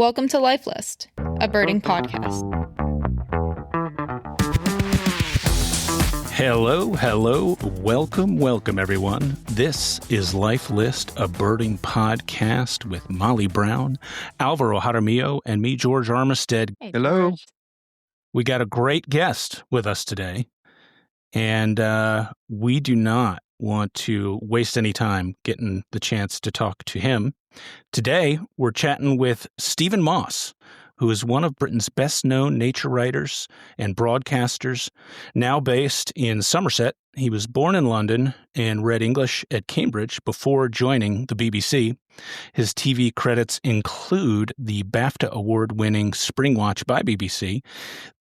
Welcome to Life List, a birding podcast. Hello. Welcome, everyone. This is Life List, a birding podcast with Molly Brown, Alvaro Jaramillo, and me, George Armistead. Hey, Hello. George. We got a great guest with us today, and we do not want to waste any time getting the chance to talk to him. Today, we're chatting with Stephen Moss, who is one of Britain's best-known nature writers and broadcasters, now based in Somerset. He was born in London and read English at Cambridge before joining the BBC. His TV credits include the BAFTA award-winning Springwatch by BBC,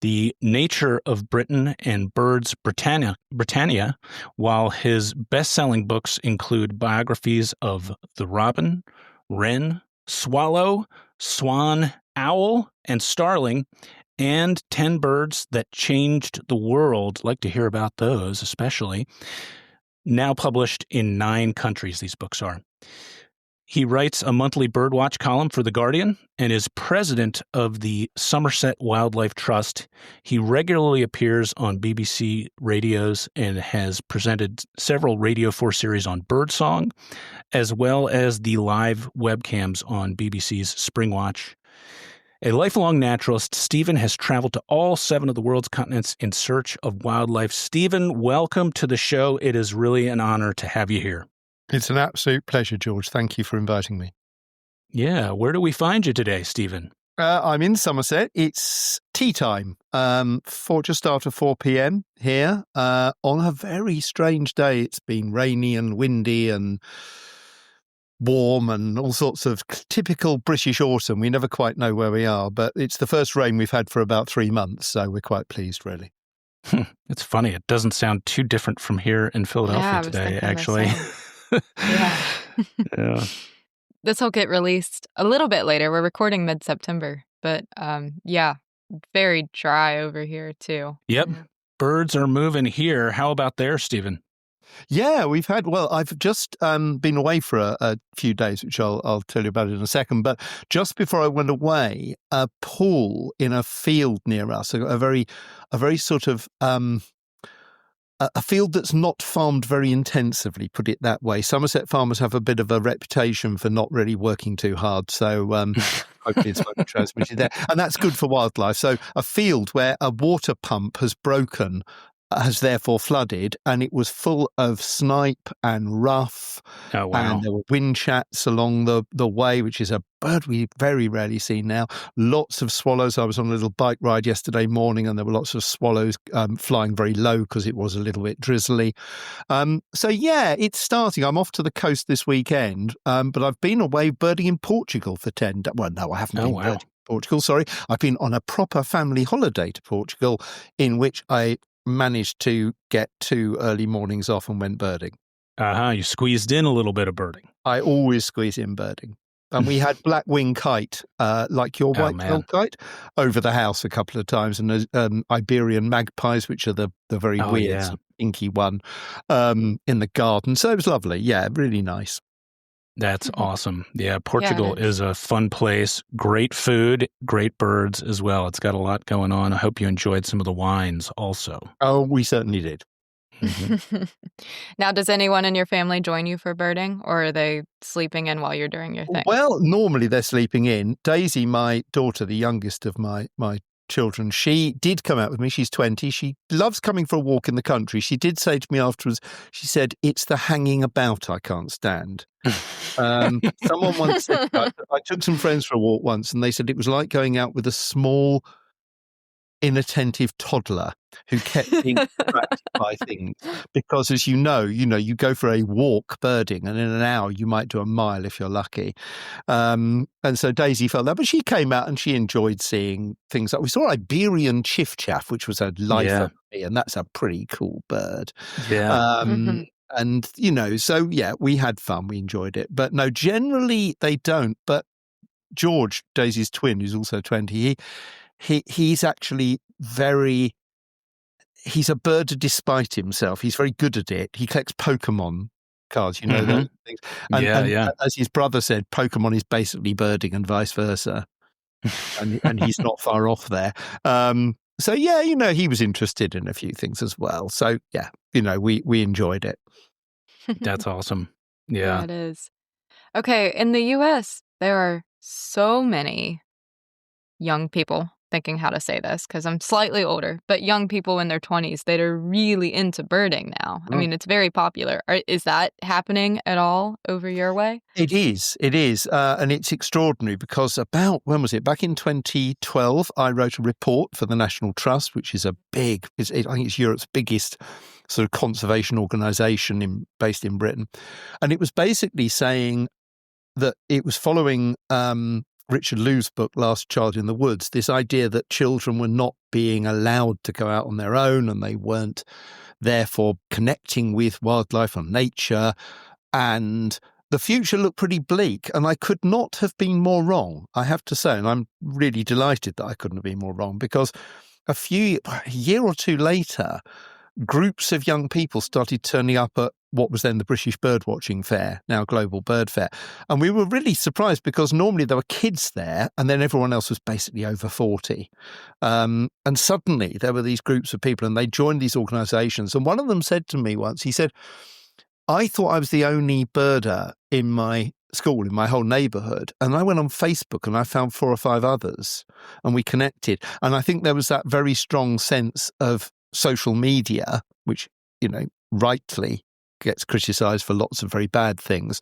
The Nature of Britain, and Birds Britannia, while his best-selling books include biographies of the robin, wren, swallow, swan, owl, and starling, and 10 birds that changed the world. Like to hear about those, especially. Now published in 9 countries, these books are. He writes a monthly birdwatch column for The Guardian and is president of the Somerset Wildlife Trust. He regularly appears on BBC radios and has presented several Radio 4 series on birdsong, as well as the live webcams on BBC's Springwatch. A lifelong naturalist, Stephen has traveled to all 7 of the world's continents in search of wildlife. Stephen, welcome to the show. It is really an honor to have you here. It's an absolute pleasure, George. Thank you for inviting me. Yeah. Where do we find you today, Stephen? I'm in Somerset. It's tea time, just after 4 p.m. here on a very strange day. It's been rainy and windy and warm and all sorts of typical British autumn. We never quite know where we are, but it's the first rain we've had for about 3 months, so we're quite pleased, really. It's funny. It doesn't sound too different from here in Philadelphia today, actually. Yeah. This will get released a little bit later. We're recording mid-September, but very dry over here too. Yep. Yeah. Birds are moving here. How about there, Stephen? Yeah, I've just been away for a few days, which I'll tell you about in a second. But just before I went away, a pool in a field near us, a very sort of a field that's not farmed very intensively, put it that way. Somerset farmers have a bit of a reputation for not really working too hard. So hopefully it's not transmitted there. And that's good for wildlife. So a field where a water pump has broken has therefore flooded, and it was full of snipe and ruff. Oh, wow. And there were whinchats along the way, which is a bird we very rarely see now. Lots of swallows. I was on a little bike ride yesterday morning, and there were lots of swallows flying very low because it was a little bit drizzly. So yeah, it's starting. I'm off to the coast this weekend, but I've been away birding in Portugal for 10 days. Well, no, I haven't been birding in Portugal, sorry. I've been on a proper family holiday to Portugal, in which I managed to get 2 early mornings off and went birding. You squeezed in a little bit of birding. I always squeeze in birding. And we had black-winged kite, like your white-tailed kite, over the house a couple of times, and Iberian magpies, which are the very weird, inky one, in the garden. So it was lovely. Yeah, really nice. That's awesome. Yeah, Portugal is a fun place. Great food, great birds as well. It's got a lot going on. I hope you enjoyed some of the wines also. Oh, we certainly did. Mm-hmm. Now, does anyone in your family join you for birding, or are they sleeping in while you're doing your thing? Well, normally they're sleeping in. Daisy, my daughter, the youngest of my children, she did come out with me. She's 20. She loves coming for a walk in the country. She did say to me afterwards, she said, "It's the hanging about I can't stand." Someone once said, I took some friends for a walk once, and they said it was like going out with a small, inattentive toddler who kept being distracted by things. Because as you know, you go for a walk birding, and in an hour you might do a mile if you're lucky. And so Daisy felt that, but she came out and she enjoyed seeing things like, we saw Iberian chiffchaff, which was a lifer for me, and that's a pretty cool bird. Yeah. And, so yeah, we had fun. We enjoyed it. But no, generally they don't. But George, Daisy's twin, who's also 20, he's actually he's a birder despite himself. He's very good at it. He collects Pokemon cards, those things. And as his brother said, Pokemon is basically birding and vice versa. and he's not far off there. So yeah, he was interested in a few things as well. So yeah, we enjoyed it. That's awesome. Yeah, Yeah. it is. Okay, in the US, there are so many young people thinking how to say this because I'm slightly older, but young people in their 20s that are really into birding now. I Mm. mean, it's very popular. Is that happening at all over your way? It is. And it's extraordinary because when was it? Back in 2012, I wrote a report for the National Trust, which is I think it's Europe's biggest sort of conservation organisation based in Britain. And it was basically saying that it was following Richard Lou's book, Last Child in the Woods, this idea that children were not being allowed to go out on their own and they weren't therefore connecting with wildlife and nature. And the future looked pretty bleak, and I could not have been more wrong, I have to say. And I'm really delighted that I couldn't have been more wrong, because a year or two later, groups of young people started turning up at what was then the British Birdwatching Fair, now Global Bird Fair. And we were really surprised because normally there were kids there and then everyone else was basically over 40. And suddenly there were these groups of people and they joined these organisations. And one of them said to me once, he said, I thought I was the only birder in my school, in my whole neighbourhood. And I went on Facebook and I found 4 or 5 others and we connected. And I think there was that very strong sense of social media, which, rightly gets criticised for lots of very bad things,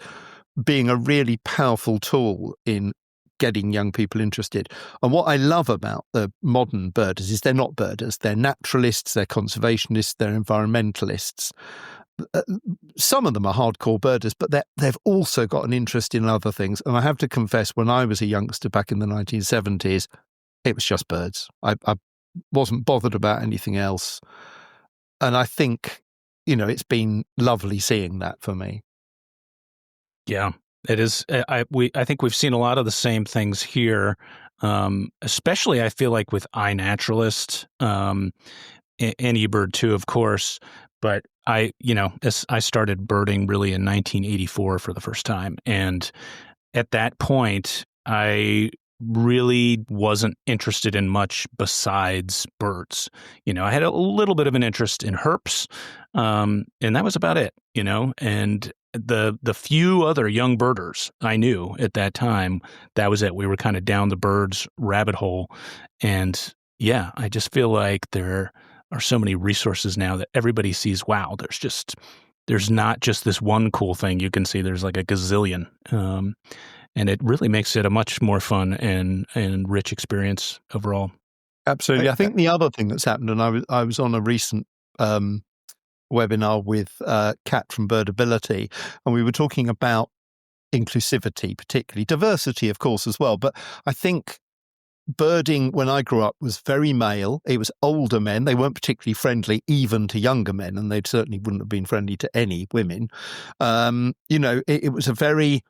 being a really powerful tool in getting young people interested. And what I love about the modern birders is they're not birders. They're naturalists, they're conservationists, they're environmentalists. Some of them are hardcore birders, but they've also got an interest in other things. And I have to confess, when I was a youngster back in the 1970s, it was just birds. I wasn't bothered about anything else. And I think, it's been lovely seeing that for me. Yeah, it is. I think we've seen a lot of the same things here, especially I feel like with iNaturalist, and eBird too, of course. But I started birding really in 1984 for the first time. And at that point, I really wasn't interested in much besides birds. I had a little bit of an interest in herps, and that was about it, and the few other young birders I knew at that time, that was it. We were kind of down the birds rabbit hole. And yeah, I just feel like there are so many resources now that everybody sees, wow, there's not just this one cool thing you can see, there's like a gazillion. And it really makes it a much more fun and rich experience overall. Absolutely. I think the other thing that's happened, and I was on a recent webinar with Kat from Birdability, and we were talking about inclusivity, particularly diversity, of course, as well. But I think birding, when I grew up, was very male. It was older men. They weren't particularly friendly even to younger men, and they certainly wouldn't have been friendly to any women. It was a very...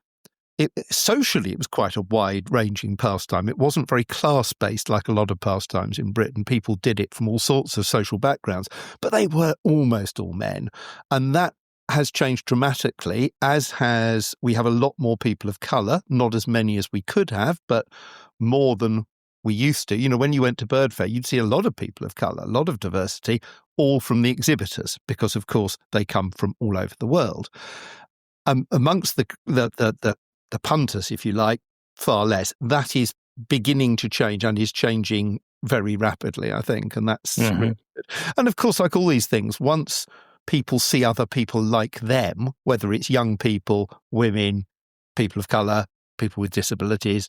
socially, it was quite a wide-ranging pastime. It wasn't very class-based like a lot of pastimes in Britain. People did it from all sorts of social backgrounds, but they were almost all men. And that has changed dramatically, we have a lot more people of colour, not as many as we could have, but more than we used to. When you went to Bird Fair, you'd see a lot of people of colour, a lot of diversity, all from the exhibitors, because, of course, they come from all over the world. Amongst the punters, if you like, far less. That is beginning to change and is changing very rapidly, I think. And that's really good. And of course, like all these things, once people see other people like them, whether it's young people, women, people of colour, people with disabilities,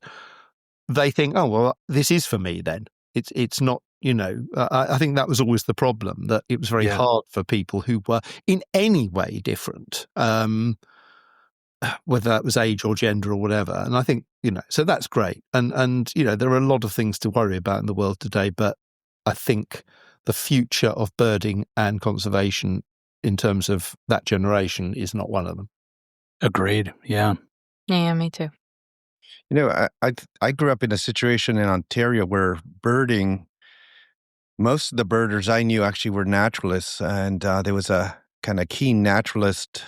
they think, oh, well, this is for me then. It's not, I think that was always the problem, that it was very hard for people who were in any way different, whether that was age or gender or whatever. And I think, so that's great. And there are a lot of things to worry about in the world today, but I think the future of birding and conservation in terms of that generation is not one of them. Agreed. Yeah. Yeah, me too. I grew up in a situation in Ontario where birding, most of the birders I knew actually were naturalists, and there was a kind of keen naturalist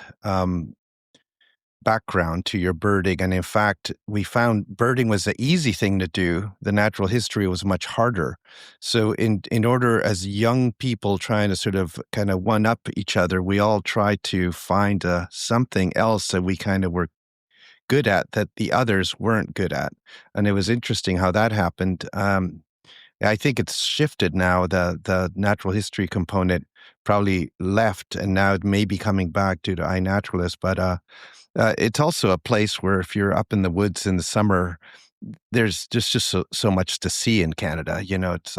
background to your birding. And in fact, we found birding was the easy thing to do. The natural history was much harder. So in order, as young people trying to sort of kind of one up each other, we all tried to find something else that we kind of were good at that the others weren't good at. And it was interesting how that happened. I think it's shifted now. The natural history component probably left, and now it may be coming back due to iNaturalist. But it's also a place where if you're up in the woods in the summer, there's just so much to see in Canada. It's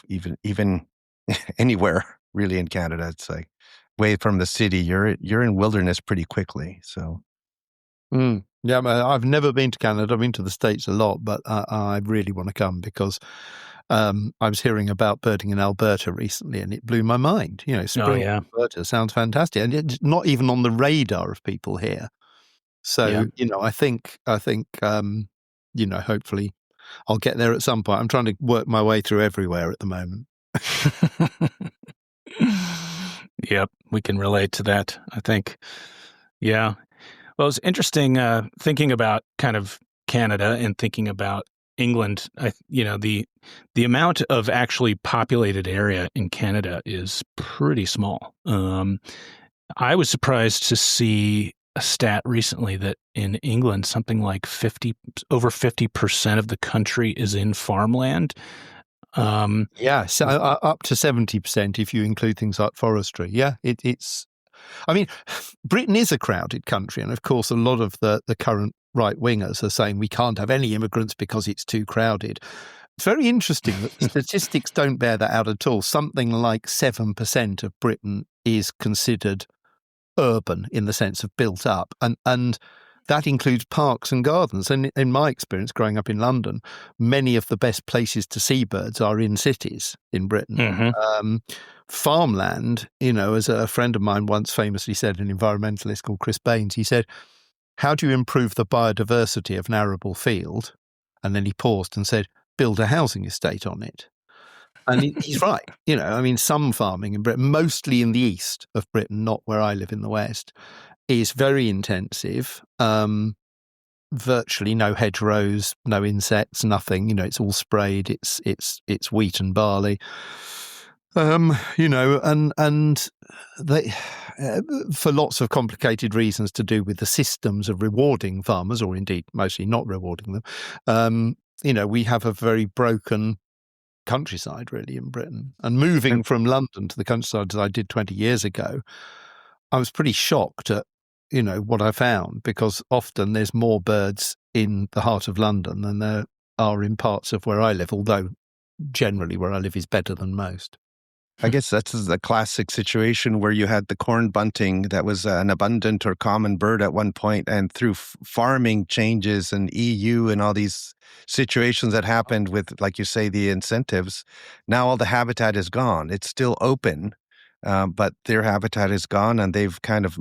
even anywhere really in Canada, it's like away from the city, you're in wilderness pretty quickly. So. Yeah, I've never been to Canada. I've been to the States a lot, but I really want to come because I was hearing about birding in Alberta recently, and it blew my mind. Spring in Alberta sounds fantastic, and it's not even on the radar of people here. So, I think, hopefully I'll get there at some point. I'm trying to work my way through everywhere at the moment. Yep, we can relate to that, I think. Yeah. Well, it's interesting thinking about kind of Canada and thinking about England. The amount of actually populated area in Canada is pretty small. I was surprised to see a stat recently that in England, something like over 50% of the country is in farmland. So up to 70% if you include things like forestry. Yeah, it's. I mean, Britain is a crowded country, and of course, a lot of the current right-wingers are saying we can't have any immigrants because it's too crowded. It's very interesting that the statistics don't bear that out at all. Something like 7% of Britain is considered urban in the sense of built up, and that includes parks and gardens. And in my experience, growing up in London, many of the best places to see birds are in cities in Britain. Mm-hmm. Farmland, as a friend of mine once famously said, an environmentalist called Chris Baines, he said, how do you improve the biodiversity of an arable field? And then he paused and said, build a housing estate on it. And he's right. Some farming in Britain, mostly in the east of Britain, not where I live in the west, is very intensive. Virtually no hedgerows, no insects, nothing. It's all sprayed. It's wheat and barley. And they, for lots of complicated reasons to do with the systems of rewarding farmers, or indeed mostly not rewarding them, we have a very broken countryside really in Britain. And moving from London to the countryside as I did 20 years ago, I was pretty shocked at what I found, because often there's more birds in the heart of London than there are in parts of where I live, although generally where I live is better than most. I guess that's the classic situation where you had the corn bunting that was an abundant or common bird at one point, and through farming changes and EU and all these situations that happened with, like you say, the incentives, now all the habitat is gone. It's still open, but their habitat is gone, and they've kind of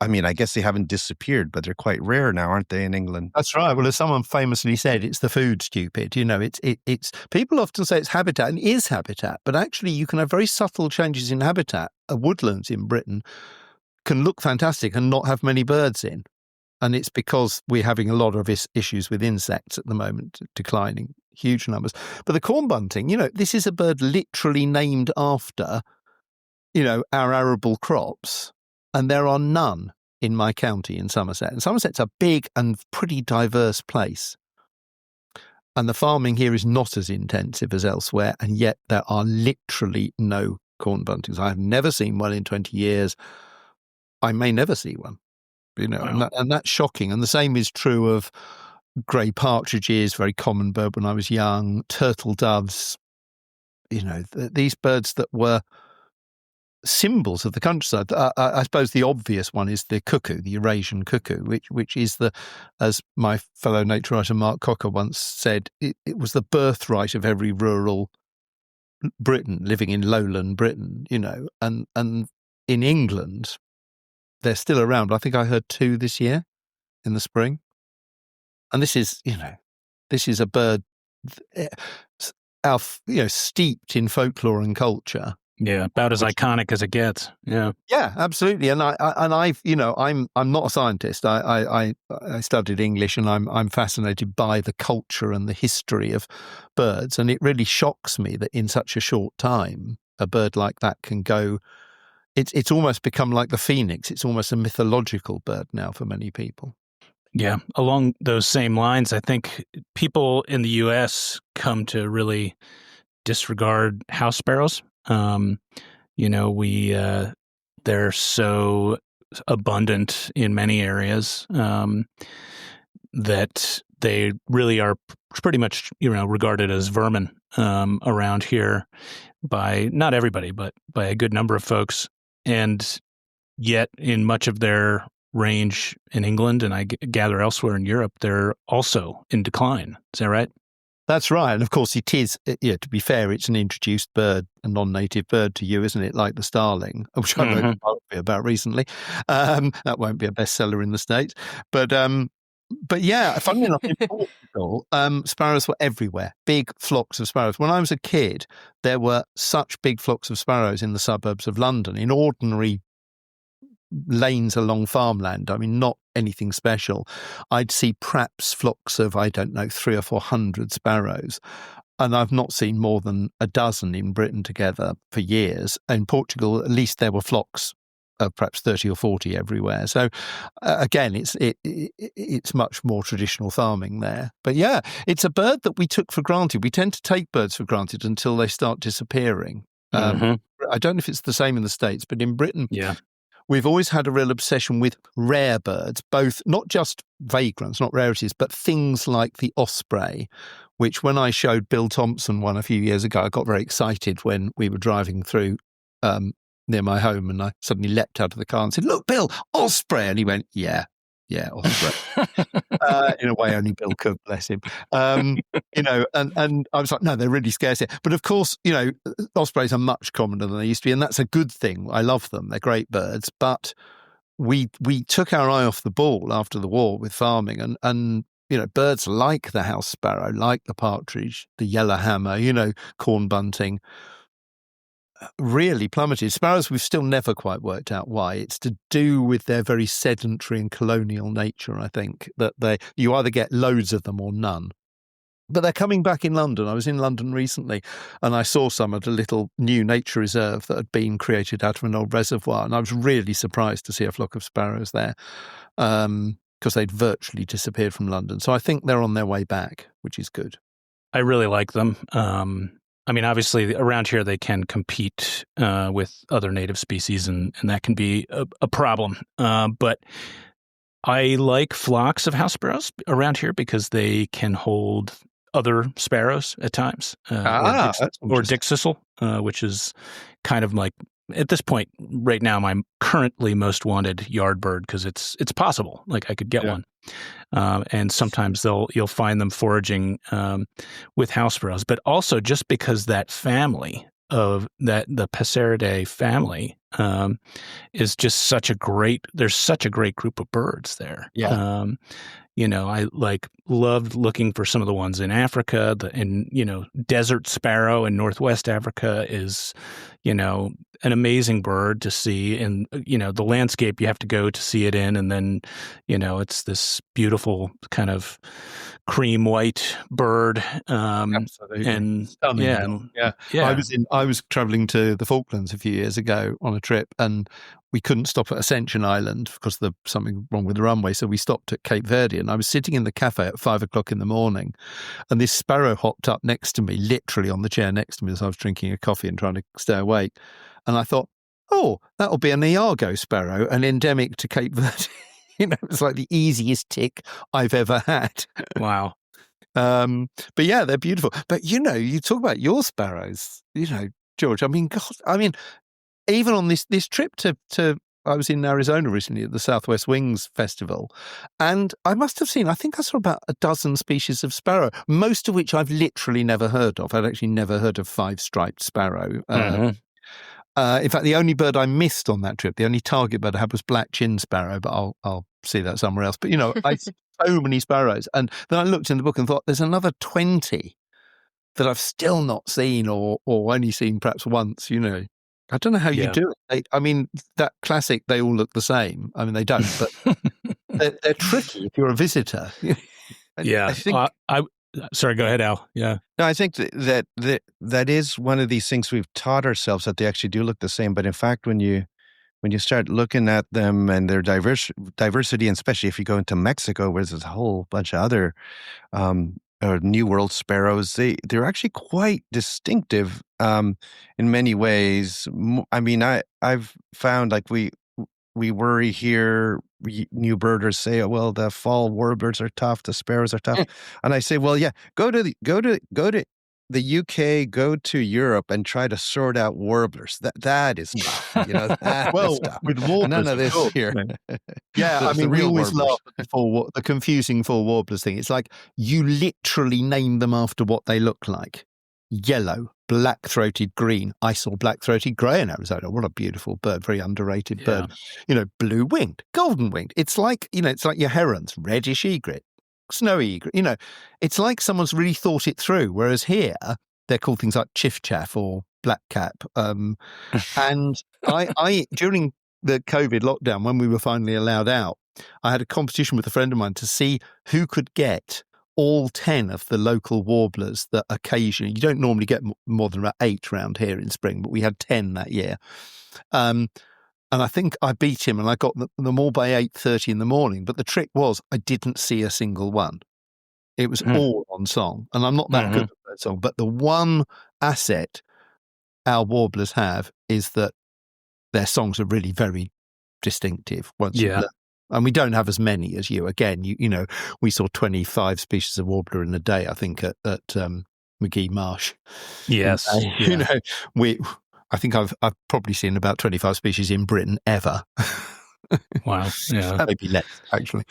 I guess they haven't disappeared, but they're quite rare now, aren't they, in England? That's right. Well, as someone famously said, it's the food, stupid. It's people often say it's habitat, and it is habitat, but actually you can have very subtle changes in habitat. Woodlands in Britain can look fantastic and not have many birds in. And it's because we're having a lot of issues with insects at the moment, declining huge numbers. But the corn bunting, this is a bird literally named after our arable crops, and there are none in my county in Somerset. And Somerset's a big and pretty diverse place. And the farming here is not as intensive as elsewhere, and yet there are literally no corn buntings. I have never seen one in 20 years. I may never see one, Wow. and that's shocking. And the same is true of grey partridges, very common bird when I was young, turtle doves, these birds that were symbols of the countryside. I suppose the obvious one is the cuckoo, the Eurasian cuckoo, which is as my fellow nature writer Mark Cocker once said, it was the birthright of every rural Briton living in lowland Britain, and in England, they're still around. I think I heard 2 this year in the spring. And this is a bird, steeped in folklore and culture. Yeah, about as iconic as it gets. Yeah. Yeah, absolutely. And I've, I'm not a scientist. I studied English, and I'm fascinated by the culture and the history of birds. And it really shocks me that in such a short time, a bird like that can go. It's almost become like the phoenix. It's almost a mythological bird now for many people. Yeah. Along those same lines, I think people in the U.S. come to really disregard house sparrows. They're so abundant in many areas that they really are pretty much, regarded as vermin around here by not everybody, but by a good number of folks. And yet in much of their range in England, and I gather elsewhere in Europe, they're also in decline. Is that right? That's right. And of course, it is, to be fair, it's an introduced bird, a non-native bird to you, isn't it? Like the starling, which I wrote a biography about recently. That won't be a bestseller in the States. But yeah, funnily enough, in Portugal, sparrows were everywhere, big flocks of sparrows. When I was a kid, there were such big flocks of sparrows in the suburbs of London, in ordinary lanes along farmland. I mean, not anything special. I'd see perhaps flocks of, 300 or 400 sparrows. And I've not seen more than a dozen in Britain together for years. In Portugal, at least there were flocks of perhaps 30 or 40 everywhere. So again, it's much more traditional farming there. But yeah, it's a bird that we took for granted. We tend to take birds for granted until they start disappearing. I don't know if it's the same in the States, but in Britain, we've always had a real obsession with rare birds, both not just vagrants, not rarities, but things like the osprey, which when I showed Bill Thompson one a few years ago, I got very excited when we were driving through near my home, and I suddenly leapt out of the car and said, "Look, Bill, osprey." And he went, yeah, osprey. In a way only Bill could, bless him. And I was like, no, they're really scarce here. But of course, ospreys are much commoner than they used to be, and that's a good thing. I love them. They're great birds. But we took our eye off the ball after the war with farming, and birds like the house sparrow, like the partridge, the yellowhammer, corn bunting, really plummeted. Sparrows, we've still never quite worked out why. It's to do with their very sedentary and colonial nature, I think, that you either get loads of them or none. But they're coming back in London. I was in London recently, and I saw some at a little new nature reserve that had been created out of an old reservoir, and I was really surprised to see a flock of sparrows there, because they'd virtually disappeared from London. So I think they're on their way back, which is good. I really like them. I mean, obviously, around here they can compete with other native species, and that can be a problem. But I like flocks of house sparrows around here because they can hold other sparrows at times, or dickcissel, which is kind of like, at this point right now, my currently most wanted yard bird, because it's possible. Like I could get one. And sometimes you'll find them foraging with house sparrows, but also just because that family of the Passeridae family is just there's such a great group of birds there. Yeah. I loved looking for some of the ones in Africa. Desert sparrow in Northwest Africa is, an amazing bird to see. And, the landscape you have to go to see it in. And then, it's this beautiful kind of cream white bird. Absolutely. And yeah. I was traveling to the Falklands a few years ago on a trip, and we couldn't stop at Ascension Island because there's something wrong with the runway. So we stopped at Cape Verde, and I was sitting in the cafe at 5 o'clock in the morning, and this sparrow hopped up next to me, literally on the chair next to me as I was drinking a coffee and trying to stay awake. And I thought, oh, that'll be an Iago sparrow, an endemic to Cape Verde. It's like the easiest tick I've ever had. Wow. But yeah, they're beautiful. But, you talk about your sparrows, George, even on this trip to I was in Arizona recently at the Southwest Wings Festival, and I must have seen, I think I saw about a dozen species of sparrow, most of which I've literally never heard of. I'd actually never heard of five-striped sparrow. In fact, the only bird I missed on that trip, the only target bird I had was black-chinned sparrow, but I'll see that somewhere else. But, I see so many sparrows. And then I looked in the book and thought, there's another 20 that I've still not seen or only seen perhaps once, I don't know how you Yeah. do it. I mean, that classic, they all look the same. I mean, they don't, but they're tricky if you're a visitor. Yeah. I think Sorry, go ahead, Al. Yeah. No, I think that is one of these things we've taught ourselves, that they actually do look the same. But in fact, when you start looking at them and their diversity, and especially if you go into Mexico, where there's a whole bunch of other New World sparrows, they're actually quite distinctive in many ways. I mean, I've found, like, we worry here. New birders say, "Oh, well, the fall warblers are tough, the sparrows are tough," and I say, "Well, yeah, go to the UK, go to Europe, and try to sort out warblers. That is tough, That Well, is tough. with warblers, None of this course, here. Yeah, I The mean, we real always warblers. laugh at the confusing fall warblers thing. It's like you literally name them after what they look like. Yellow, black-throated green. I saw black-throated grey in Arizona. What a beautiful bird, very underrated bird. Blue-winged, golden-winged. It's like your herons, reddish egret, snowy egret. It's like someone's really thought it through. Whereas here, they're called things like chiffchaff or blackcap. And I during the COVID lockdown, when we were finally allowed out, I had a competition with a friend of mine to see who could get all 10 of the local warblers that occasionally, you don't normally get more than about 8 around here in spring, but we had 10 that year. And I think I beat him, and I got them all by 8:30 in the morning. But the trick was I didn't see a single one. It was all on song. And I'm not that good at that song. But the one asset our warblers have is that their songs are really very distinctive. And we don't have as many as you. Again, we saw 25 species of warbler in a day, I think, at McGee Marsh. Yes. I think I've probably seen about 25 species in Britain ever. Wow. Yeah. Maybe less, actually.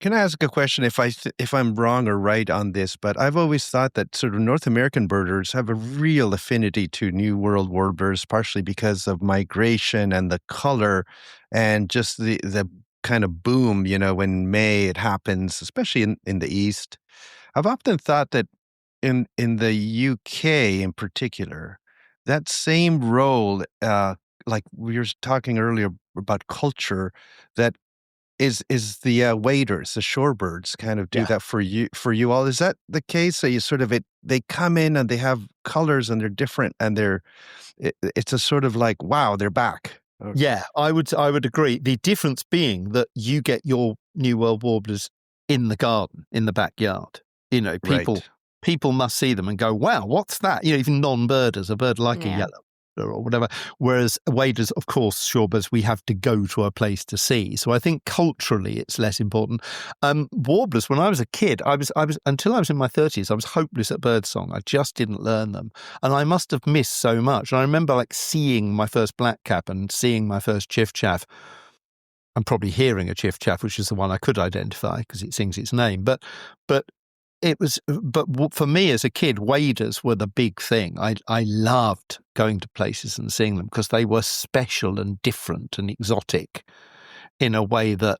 Can I ask a question, if I'm wrong or right on this? But I've always thought that sort of North American birders have a real affinity to New World warblers, partially because of migration and the color and just the kind of boom, when May it happens, especially in the East. I've often thought that in the UK in particular, that same role, like we were talking earlier about culture, that is the waders, the shorebirds kind of do that for you all. Is that the case? So you sort of they come in and they have colors and they're different, and it's a sort of like, wow, they're back. Yeah, I would agree. The difference being that you get your New World warblers in the garden, in the backyard. People must see them and go, wow, what's that? Even non-birders, a bird like a yellow or whatever. Whereas waders, of course, shorebirds, we have to go to a place to see. So I think culturally it's less important. Warblers, when I was a kid, I was until I was in my 30s, I was hopeless at birdsong. I just didn't learn them. And I must have missed so much. And I remember seeing my first blackcap and seeing my first chiffchaff. I'm probably hearing a chiffchaff, which is the one I could identify because it sings its name. But for me as a kid, waders were the big thing. I loved going to places and seeing them because they were special and different and exotic in a way that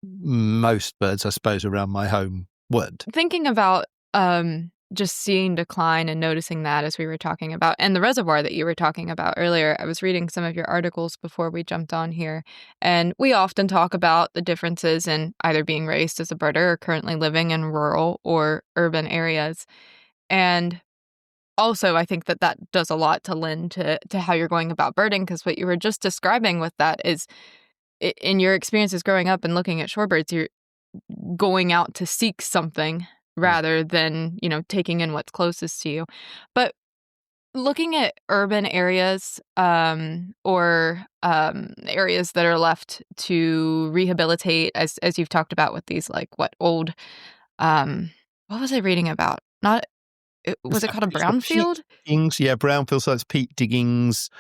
most birds, I suppose, around my home weren't. Thinking about just seeing decline and noticing that, as we were talking about, and the reservoir that you were talking about earlier, I was reading some of your articles before we jumped on here, and we often talk about the differences in either being raised as a birder or currently living in rural or urban areas. And also, I think that does a lot to lend to how you're going about birding, because what you were just describing with that is, in your experiences growing up and looking at shorebirds, you're going out to seek something rather than, taking in what's closest to you. But looking at urban areas or areas that are left to rehabilitate, as you've talked about with these, old, what was I reading about? Was it called a brownfield? Brownfield sites, peat diggings,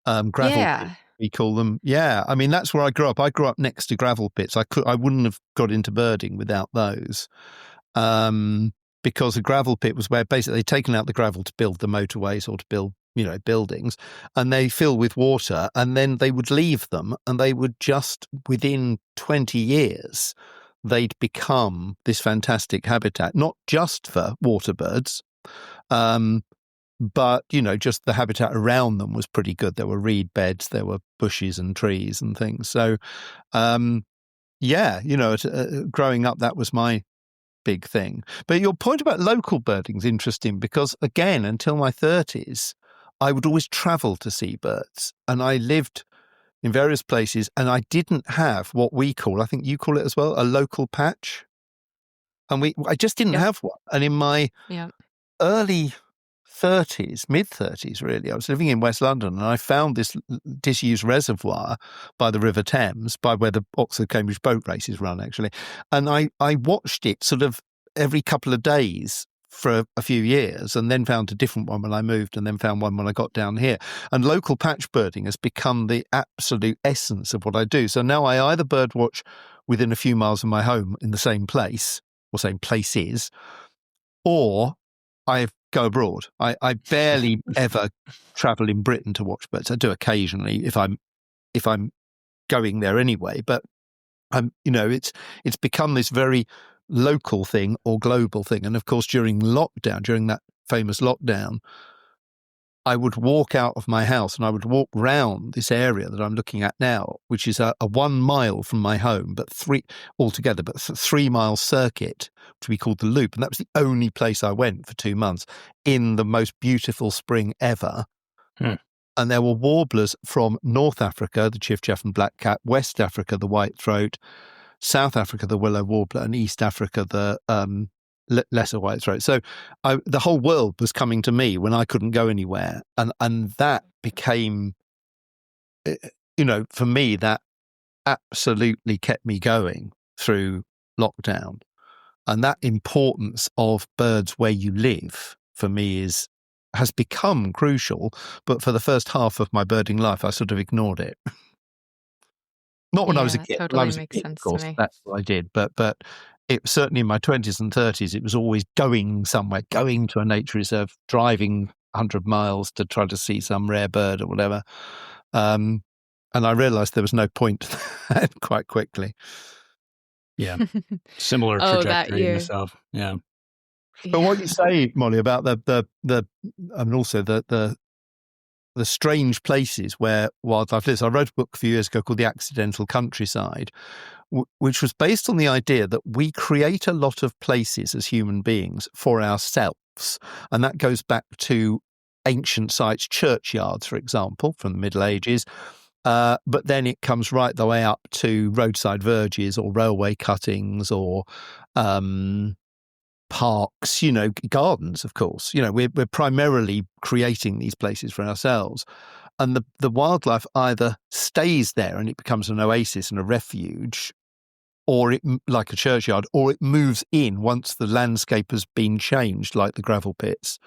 gravel pits, we call them. Yeah, I mean, that's where I grew up. I grew up next to gravel pits. I wouldn't have got into birding without those. Because a gravel pit was where basically they'd taken out the gravel to build the motorways or to build, buildings, and they fill with water, and then they would leave them, and they would just, within 20 years, they'd become this fantastic habitat, not just for water birds, but, just the habitat around them was pretty good. There were reed beds, there were bushes and trees and things. So, growing up, that was my big thing. But your point about local birding is interesting because, again, until my 30s, I would always travel to see birds. And I lived in various places and I didn't have what we call, I think you call it as well, a local patch. And I just didn't have one. And in my early 30s, mid-30s really, I was living in West London and I found this disused reservoir by the River Thames, by where the Oxford-Cambridge boat races run, actually. And I watched it sort of every couple of days for a few years, and then found a different one when I moved, and then found one when I got down here. And local patch birding has become the absolute essence of what I do. So now I either birdwatch within a few miles of my home in the same place, or same places, or I go abroad. I barely ever travel in Britain to watch birds. I do occasionally if I'm going there anyway. But it's become this very local thing or global thing. And of course, during that famous lockdown, I would walk out of my house and I would walk round this area that I'm looking at now, which is a 1 mile from my home, but 3 mile circuit, which we called the Loop. And that was the only place I went for 2 months in the most beautiful spring ever. And there were warblers from North Africa, the chiffchaff and blackcap, West Africa, the whitethroat, South Africa, the willow warbler, and East Africa, the lesser whitethroat. So the whole world was coming to me when I couldn't go anywhere. And that became, for me, that absolutely kept me going through lockdown. And that importance of birds where you live, for me, has become crucial. But for the first half of my birding life, I sort of ignored it. Not when I was a kid. Totally When I was a makes kid, sense of course, to me. that's what I did. But it certainly in my 20s and 30s, it was always going somewhere, going to a nature reserve, driving 100 miles to try to see some rare bird or whatever. And I realised there was no point to that quite quickly. Yeah, similar trajectory myself. Yeah. But what you say, Molly, about the and also the strange places where wildlife lives. I wrote a book a few years ago called The Accidental Countryside, which was based on the idea that we create a lot of places as human beings for ourselves. And that goes back to ancient sites, churchyards, for example, from the Middle Ages. But then it comes right the way up to roadside verges or railway cuttings or parks, gardens, of course. We're primarily creating these places for ourselves. And the wildlife either stays there and it becomes an oasis and a refuge, or like a churchyard, or it moves in once the landscape has been changed, like the gravel pits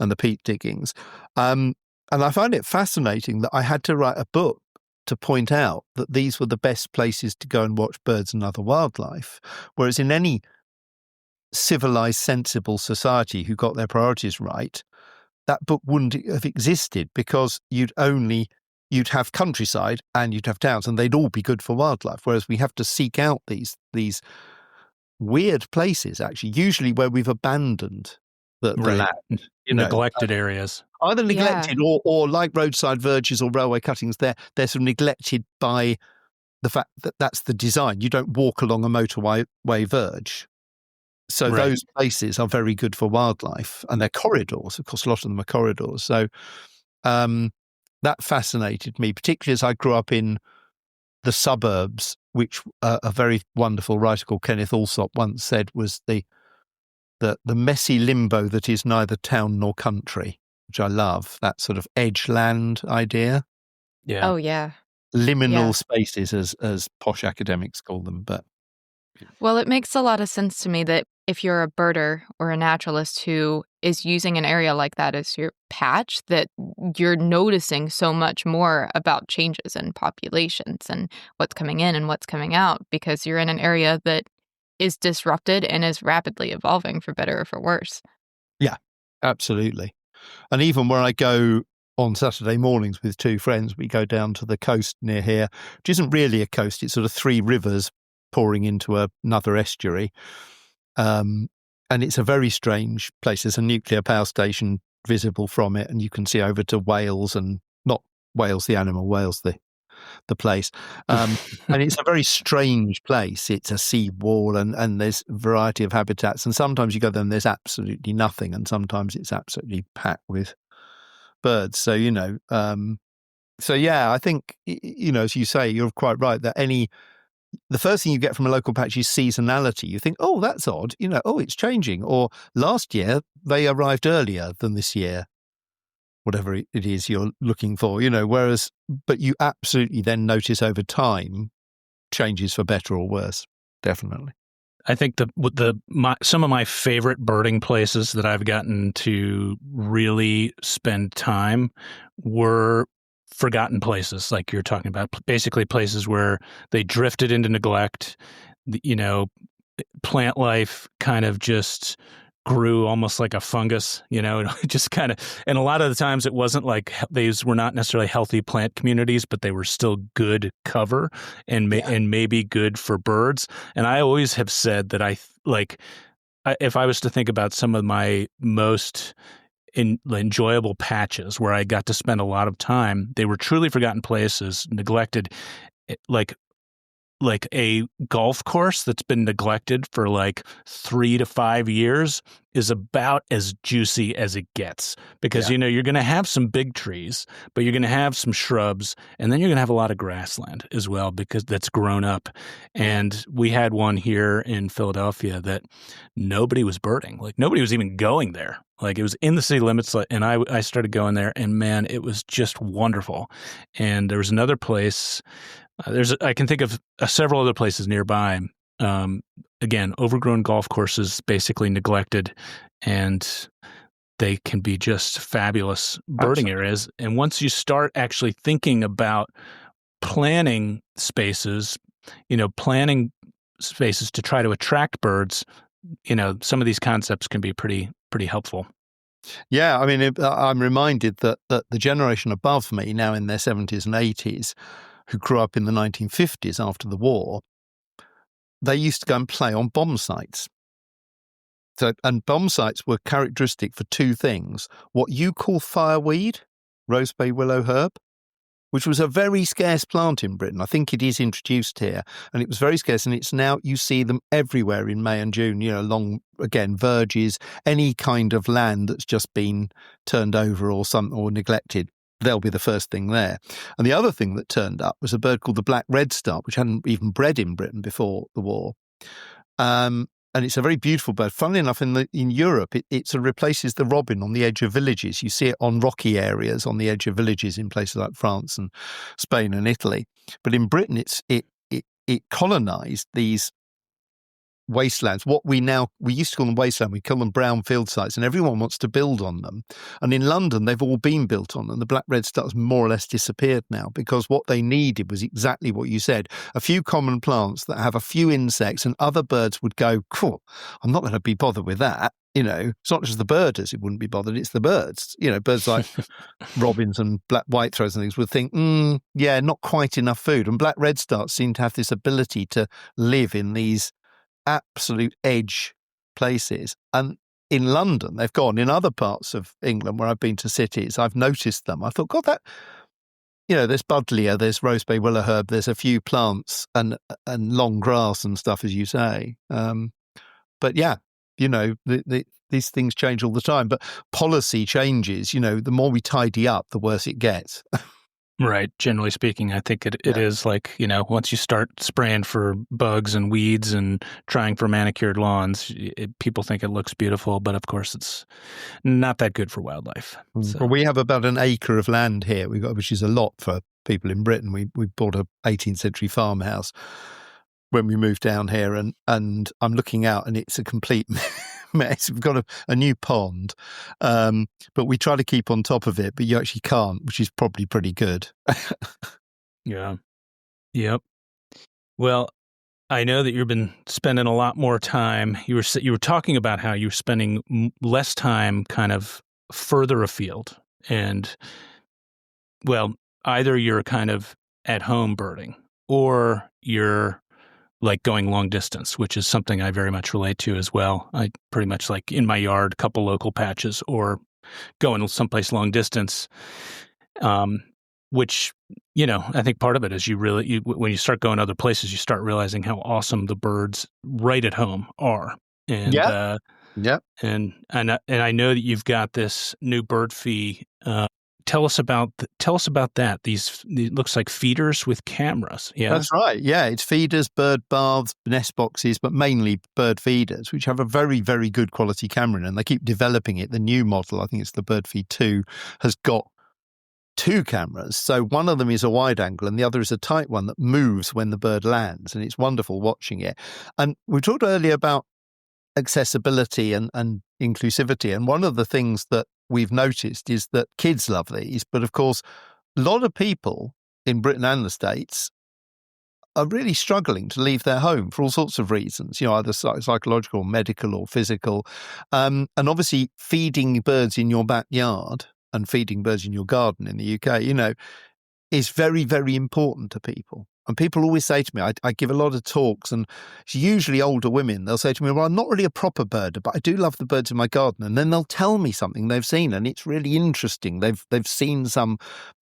and the peat diggings. And I find it fascinating that I had to write a book to point out that these were the best places to go and watch birds and other wildlife, whereas in any civilized, sensible society who got their priorities right, that book wouldn't have existed because you'd have countryside and you'd have towns and they'd all be good for wildlife. Whereas we have to seek out these weird places, actually, usually where we've abandoned the land. Neglected areas. Either neglected or like roadside verges or railway cuttings, they're sort of neglected by the fact that that's the design. You don't walk along a motorway verge. So those places are very good for wildlife, and they're corridors. Of course, a lot of them are corridors. So that fascinated me, particularly as I grew up in the suburbs, which a very wonderful writer called Kenneth Alsop once said was the messy limbo that is neither town nor country, which I love, that sort of edge land idea. Yeah. Oh, yeah. Liminal spaces, as posh academics call them. But well, it makes a lot of sense to me that if you're a birder or a naturalist who is using an area like that as your patch, that you're noticing so much more about changes in populations and what's coming in and what's coming out, because you're in an area that is disrupted and is rapidly evolving, for better or for worse. Yeah, absolutely. And even where I go on Saturday mornings with two friends, we go down to the coast near here, which isn't really a coast. It's sort of 3 rivers pouring into another estuary. And it's a very strange place. There's a nuclear power station visible from it, and you can see over to Wales, and not Wales the animal, Wales the place. And it's a very strange place. It's a sea wall, and there's a variety of habitats. And sometimes you go there and there's absolutely nothing, and sometimes it's absolutely packed with birds. So, so yeah, I think, as you say, you're quite right that the first thing you get from a local patch is seasonality. You think, oh, that's odd. Oh, it's changing. Or last year they arrived earlier than this year. Whatever it is you're looking for, but you absolutely then notice over time changes for better or worse. Definitely. I think some of my favorite birding places that I've gotten to really spend time were forgotten places, like you're talking about, basically places where they drifted into neglect. Plant life kind of just grew almost like a fungus, just kind of, and a lot of the times it wasn't like these were not necessarily healthy plant communities, but they were still good cover and maybe good for birds. And I always have said that if I was to think about some of my most enjoyable patches where I got to spend a lot of time, they were truly forgotten places, neglected, like a golf course that's been neglected for 3 to 5 years is about as juicy as it gets, because you're going to have some big trees, but you're going to have some shrubs, and then you're going to have a lot of grassland as well, because that's grown up. And we had one here in Philadelphia that nobody was birding, nobody was even going there. It was in the city limits, and I started going there, and man, it was just wonderful. And there was another place. I can think of several other places nearby. Again, overgrown golf courses, basically neglected, and they can be just fabulous birding areas. And once you start actually thinking about planning spaces to try to attract birds, some of these concepts can be pretty helpful. Yeah, I mean, I'm reminded that the generation above me, now in their 70s and 80s, who grew up in the 1950s after the war, they used to go and play on bomb sites. And bomb sites were characteristic for two things: what you call fireweed, rose bay willow herb, which was a very scarce plant in Britain. I think it is introduced here, and it was very scarce, and it's now, you see them everywhere in May and June, along, again, verges, any kind of land that's just been turned over or neglected. They'll be the first thing there. And the other thing that turned up was a bird called the black redstart, which hadn't even bred in Britain before the war. And it's a very beautiful bird. Funnily enough, in Europe, it sort of replaces the robin on the edge of villages. You see it on rocky areas on the edge of villages in places like France and Spain and Italy. But in Britain, it colonized these wastelands. We used to call them wasteland, we call them brownfield sites, and everyone wants to build on them. And in London, they've all been built on, and the black redstart's more or less disappeared now, because what they needed was exactly what you said: a few common plants that have a few insects, and other birds would go, cool, I'm not going to be bothered with that. It's not just the birders who wouldn't be bothered, it's the birds. Birds like robins and black whitethroats and things would think, not quite enough food. And black redstarts seem to have this ability to live in these absolute edge places. And in London, they've gone. In other parts of England where I've been to cities, I've noticed them. I thought, God, that, there's buddleia, there's rose bay willow herb, there's a few plants and long grass and stuff, as you say. But yeah, these things change all the time. But policy changes. The more we tidy up, the worse it gets. Right. Generally speaking, I think it is once you start spraying for bugs and weeds and trying for manicured lawns, people think it looks beautiful, but of course it's not that good for wildlife. So. Well, we have about an acre of land here, which is a lot for people in Britain. We bought a 18th century farmhouse when we moved down here, and I'm looking out and it's a complete mess. We've got a new pond, but we try to keep on top of it, but you actually can't, which is probably pretty good. Yeah. Yep. Well, I know that you've been spending a lot more time. You were talking about how you're spending less time kind of further afield, and either you're kind of at home birding, or you're going long distance, which is something I very much relate to as well. I pretty much in my yard, couple local patches, or going someplace long distance, which, I think part of it is when you start going other places, you start realizing how awesome the birds right at home are. And, Yeah. And I know that you've got this new bird fee. Tell us about that. These looks like feeders with cameras. Yeah, that's right. Yeah, it's feeders, bird baths, nest boxes, but mainly bird feeders, which have a very, very good quality camera in, and they keep developing it. The new model, I think it's the BirdFeed 2, has got 2 cameras. So one of them is a wide angle and the other is a tight one that moves when the bird lands, and it's wonderful watching it. And we talked earlier about accessibility and inclusivity, and one of the things that we've noticed is that kids love these, but of course a lot of people in Britain and the States are really struggling to leave their home for all sorts of reasons, either psychological, medical or physical, and obviously feeding birds in your backyard and feeding birds in your garden in the UK, is very, very important to people. And people always say to me, I give a lot of talks, and it's usually older women. They'll say to me, well, I'm not really a proper birder, but I do love the birds in my garden. And then they'll tell me something they've seen, and it's really interesting. They've seen some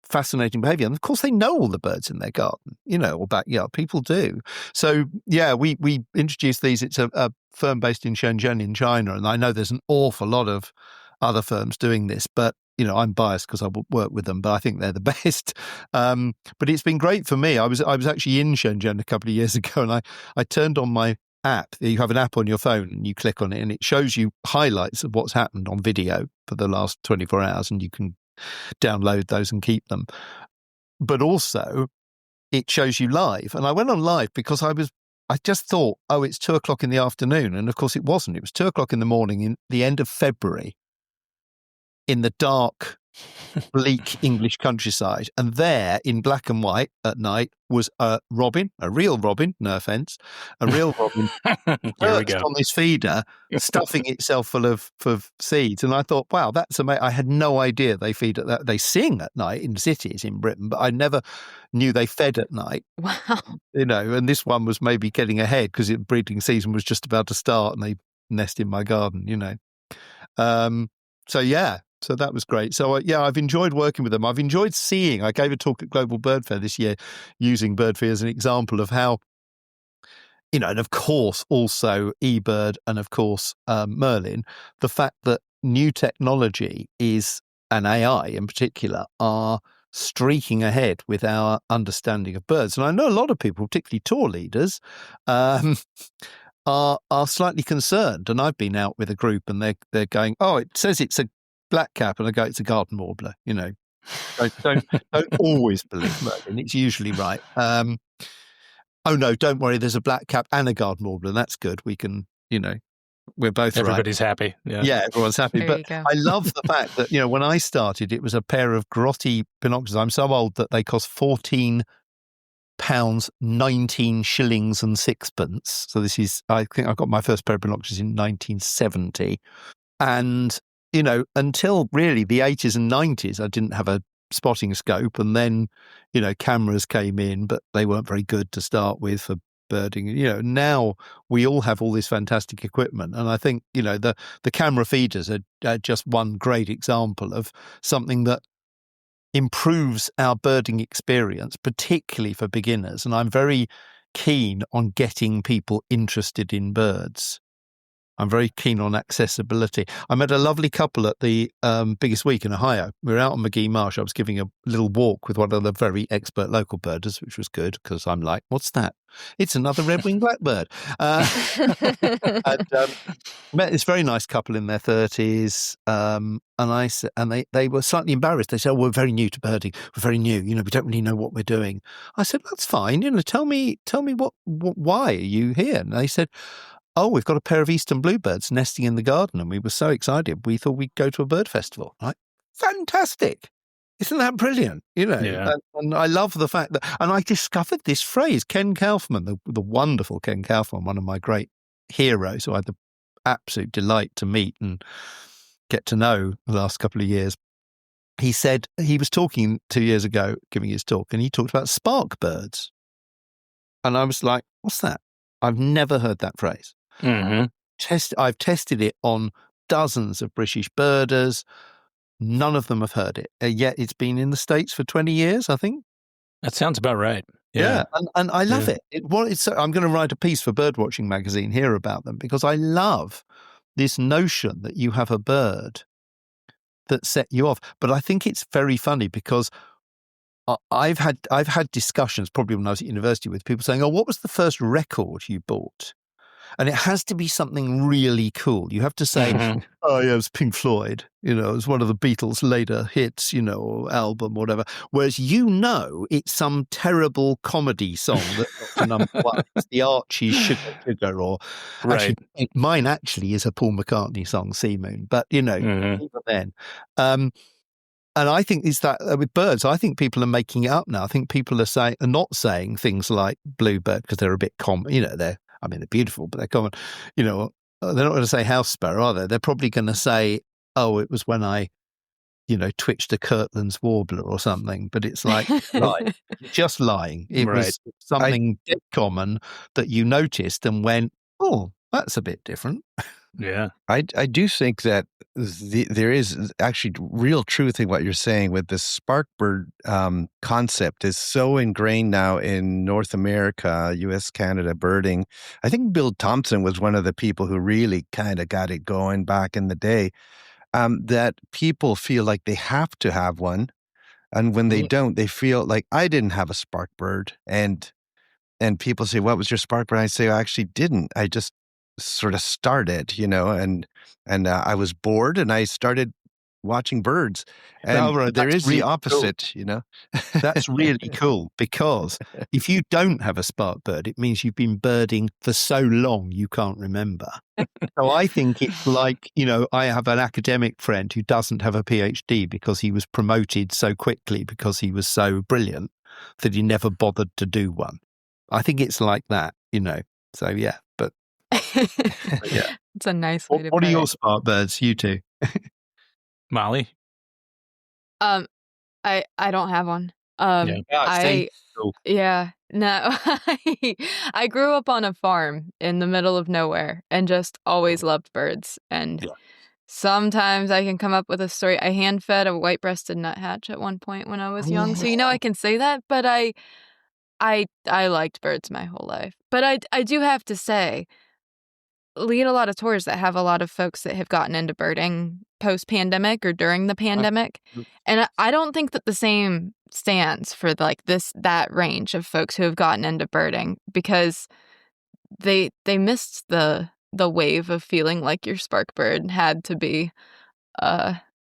fascinating behaviour. And of course, they know all the birds in their garden, or backyard. People do. So, yeah, we introduced these. It's a firm based in Shenzhen in China. And I know there's an awful lot of other firms doing this, but I'm biased because I work with them, but I think they're the best. But it's been great for me. I was actually in Shenzhen a couple of years ago, and I turned on my app. You have an app on your phone, and you click on it, and it shows you highlights of what's happened on video for the last 24 hours, and you can download those and keep them. But also, it shows you live. And I went on live because I just thought, it's 2:00 in the afternoon. And of course it wasn't. It was 2:00 in the morning in the end of February, in the dark, bleak English countryside. And there, in black and white at night, was a robin, a real robin, no offence, a real robin perched on this feeder, stuffing itself full of seeds. And I thought, wow, that's amazing. I had no idea they feed at that. They sing at night in cities in Britain, but I never knew they fed at night. Wow. And this one was maybe getting ahead because the breeding season was just about to start, and they nest in my garden, So, yeah. So that was great. So, I've enjoyed working with them. I've enjoyed seeing, I gave a talk at Global Bird Fair this year using BirdFeed as an example of how, and of course also eBird and of course Merlin, the fact that new technology and AI in particular, are streaking ahead with our understanding of birds. And I know a lot of people, particularly tour leaders, are slightly concerned. And I've been out with a group and they're going, it says it's a blackcap, and I go, it's a garden warbler. Don't always believe Merlin. It's usually right. Oh no, don't worry. There's a blackcap and a garden warbler. That's good. We can, we're both everybody's right. happy. Yeah, everyone's happy. There But I love the fact that when I started, it was a pair of grotty binoculars. I'm so old that they cost £14, 19 shillings and sixpence. So this is, I think I got my first pair of binoculars in 1970, and until really the 80s and 90s, I didn't have a spotting scope. And then, cameras came in, but they weren't very good to start with for birding. Now we all have all this fantastic equipment. And I think, the camera feeders are just one great example of something that improves our birding experience, particularly for beginners. And I'm very keen on getting people interested in birds. I'm very keen on accessibility. I met a lovely couple at the Biggest Week in Ohio. We were out on McGee Marsh. I was giving a little walk with one of the very expert local birders, which was good because I'm like, what's that? It's another red-winged blackbird. Met this very nice couple in their 30s, and they were slightly embarrassed. They said, we're very new to birding. We're very new. We don't really know what we're doing. I said, that's fine. Tell me why are you here? And they said, we've got a pair of eastern bluebirds nesting in the garden, and we were so excited. We thought we'd go to a bird festival. Like, fantastic. Isn't that brilliant? Yeah. And I love the fact that, and I discovered this phrase, Ken Kaufman, the wonderful Ken Kaufman, one of my great heroes who I had the absolute delight to meet and get to know the last couple of years. He said, he was talking 2 years ago, giving his talk, and he talked about spark birds. And I was like, what's that? I've never heard that phrase. Mm-hmm. I've tested it on dozens of British birders, None of them have heard it. Yet it's been in the States for 20 years, I think. That sounds about right. Yeah, and I love Yeah. it. I'm going to write a piece for Birdwatching magazine here about them because I love this notion that you have a bird that set you off. But I think it's very funny because I've had discussions probably when I was at university with people saying, "Oh, what was the first record you bought?" And it has to be something really cool. You have to say, Mhm. "Oh, yeah, it was Pink Floyd. You know, it was one of the Beatles' later hits, you know, or album, or whatever." Whereas it's some terrible comedy song that got to number one. It's the Archie's Sugar Sugar, or Right. actually, mine actually is a Paul McCartney song, Sea Moon. But you know, Mhm. even then. And I think is that with birds, I think people are making it up now. I think people are not saying things like bluebird because they're a bit common. You know, they're beautiful, but they're common. You know, they're not going to say house sparrow, are they? They're probably going to say, "Oh, it was when I, you know, twitched a Kirtland's warbler or something." But it's like, right, you're just lying. It Right. was something dead common that you noticed and went, "Oh, that's a bit different." Yeah. I do think that there is actually real truth in what you're saying with the sparkbird concept is so ingrained now in North America, U.S., Canada birding. I think Bill Thompson was one of the people who really kind of got it going back in the day, that people feel like they have to have one. And when they don't, they feel like I didn't have a sparkbird. And people say, "What was your sparkbird?" I say, "I actually didn't. I just sort of started, you know, and I was bored and I started watching birds." And Right, there that's is the really cool. opposite, you know. That's really cool because if you don't have a spark bird, it means you've been birding for so long you can't remember. So I think it's like, you know, I have an academic friend who doesn't have a PhD because he was promoted so quickly because he was so brilliant that he never bothered to do one. I think it's like that, you know. So yeah, but yeah. It's a nice way to What put are your it. spark birds, you two? Molly? I don't have one. Yeah. See? Cool. Yeah, no, I grew up on a farm in the middle of nowhere and just always loved birds. And Yeah. sometimes I can come up with a story. I hand-fed a white-breasted nuthatch at one point when I was young, so I can say that. But I liked birds my whole life. But I do have to say, lead a lot of tours that have a lot of folks that have gotten into birding post-pandemic or during the pandemic. And I don't think that the same stands for like that range of folks who have gotten into birding because they missed the wave of feeling like your spark bird had to be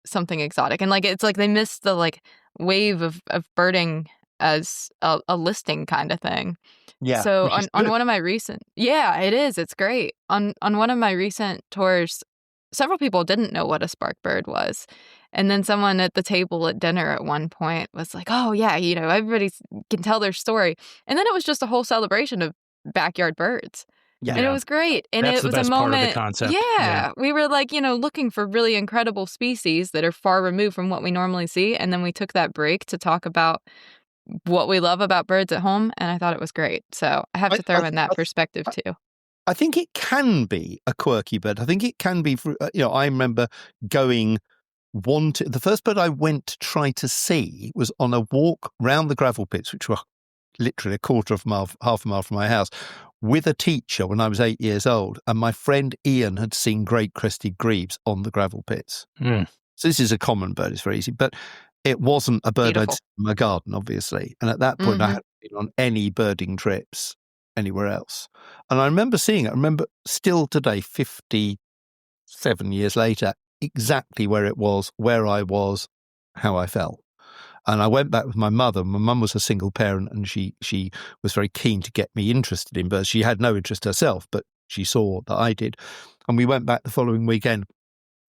something exotic. And like it's like they missed the like wave of birding as a listing kind of thing. Yeah. So which is on good. one of my recent, yeah, it is. It's great. On one of my recent tours, several people didn't know what a spark bird was. And then someone at the table at dinner at one point was like, "Oh yeah, you know, everybody can tell their story." And then it was just a whole celebration of backyard birds. Yeah. And it was great. And That's it the was best a part of the moment. concept. Yeah, Yeah. we were like, you know, looking for really incredible species that are far removed from what we normally see. And then we took that break to talk about what we love about birds at home, and I thought it was great. So I have to throw in that perspective too. I think it can be a quirky bird. I think it can be, you know, I remember going the first bird I went to try to see was on a walk round the gravel pits, which were literally half a mile from my house, with a teacher when I was 8 years old. And my friend Ian had seen great crested grebes on the gravel pits. Mm. So this is a common bird, it's very easy, but it wasn't a bird I'd Beautiful. seen in my garden, obviously. And at that point, I Mhm. hadn't been on any birding trips anywhere else. And I remember seeing it. I remember still today, 57 years later, exactly where it was, where I was, how I felt. And I went back with my mother. My mum was a single parent and she was very keen to get me interested in birds. She had no interest herself, but she saw that I did. And we went back the following weekend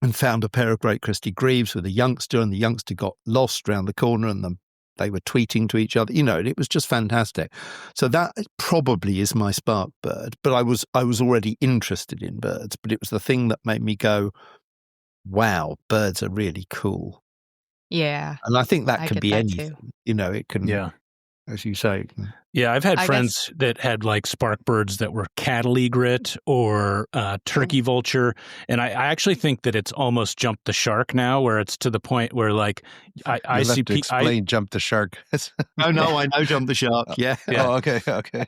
and found a pair of great crested grebes with a youngster, and the youngster got lost round the corner and they were tweeting to each other, you know, and it was just fantastic. So that probably is my spark bird, but I was already interested in birds, but it was the thing that made me go, wow, birds are really cool. Yeah. And I think that I can get be that too. anything, you know, it can, Yeah. as you say. Yeah, I've had I friends that had like spark birds that were cattle egret or turkey vulture, and I actually think that it's almost jumped the shark now, where it's to the point where like I You'll see have to explain jump the shark. Oh no, I know Jump the Shark. Yeah, Yeah. Oh, okay.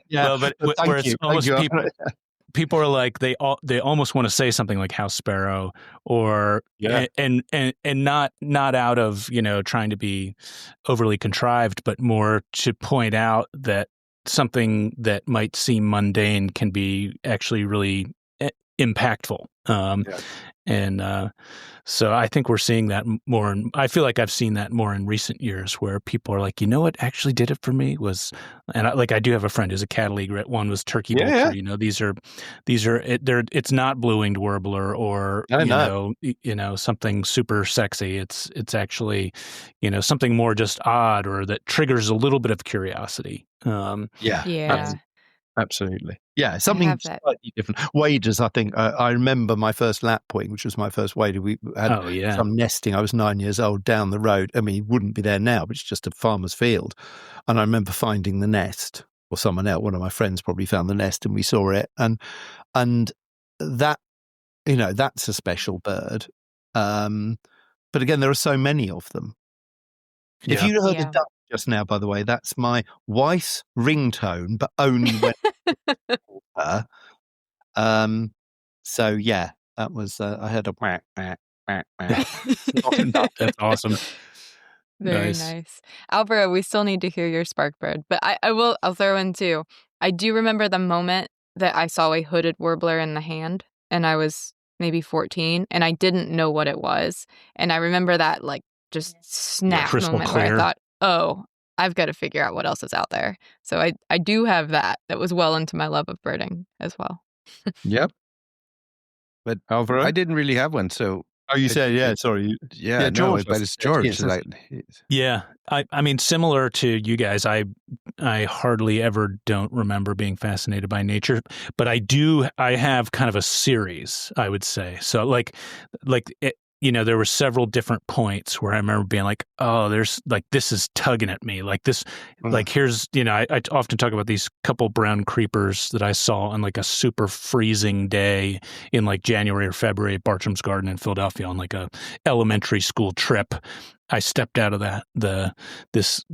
yeah. well, but Thank where it's you. almost Thank you. people are like they almost want to say something like house sparrow or Yeah. and not out of trying to be overly contrived, but more to point out that something that might seem mundane can be actually really impactful. And so I think we're seeing that more. I feel like I've seen that more in recent years, where people are like, what actually did it for me was, and I do have a friend who's a cattle egret. One was turkey vulture. These are, it's not blue-winged warbler or something super sexy. It's actually, something more just odd or that triggers a little bit of curiosity. Yeah. Absolutely. Yeah, something slightly different. Waders, I think. I remember my first lapwing, which was my first wader. We had some nesting. I was 9 years old down the road. I mean, it wouldn't be there now, but it's just a farmer's field. And I remember finding the nest, or someone else, one of my friends probably found the nest, and we saw it. And that, that's a special bird. But again, there are so many of them. Yeah. If you heard the duck just now, by the way, that's my wife's ringtone, but only when her. So yeah, that was I heard a quack, quack, quack, quack. That's awesome. Very nice. Alvaro, we still need to hear your spark bird, but I'll throw in too. I do remember the moment that I saw a hooded warbler in the hand, and I was maybe 14, and I didn't know what it was. And I remember that like just snap moment where I thought, oh, I've got to figure out what else is out there. So I do have that was well into my love of birding as well. Yep. But Alvaro? I didn't really have one, so. Oh, you said, sorry. Yeah, George. But it's George. Yeah. I mean, similar to you guys, I hardly ever don't remember being fascinated by nature, but I have kind of a series, I would say. So like it, there were several different points where I remember being like, oh, there's like, this is tugging at me. Like this, like here's, I often talk about these couple brown creepers that I saw on like a super freezing day in like January or February at Bartram's Garden in Philadelphia on like a elementary school trip. I stepped out of this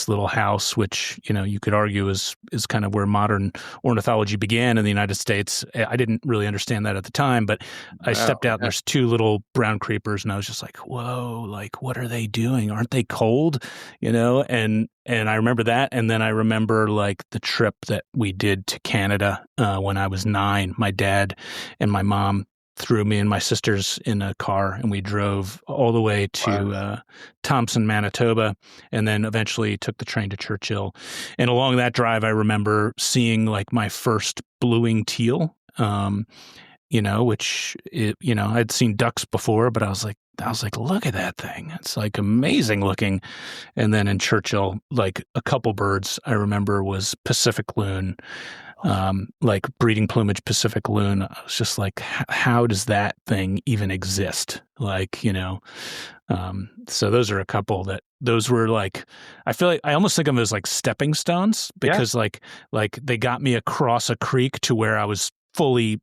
little house, which you could argue is kind of where modern ornithology began in the United States. I didn't really understand that at the time, but I stepped out and there's two little brown creepers, and I was just like, "Whoa! Like, what are they doing? Aren't they cold?" And I remember that, and then I remember like the trip that we did to Canada when I was 9. My dad and my mom threw me and my sisters in a car, and we drove all the way to Thompson, Manitoba, and then eventually took the train to Churchill. And along that drive, I remember seeing like my first blue-winged teal, which I'd seen ducks before, but I was like, look at that thing. It's like amazing looking. And then in Churchill, like a couple birds I remember was Pacific loon, like breeding plumage Pacific loon. I was just like, how does that thing even exist? Like, so those are a couple those were like, I feel like I almost think of them as like stepping stones, because like they got me across a creek to where I was fully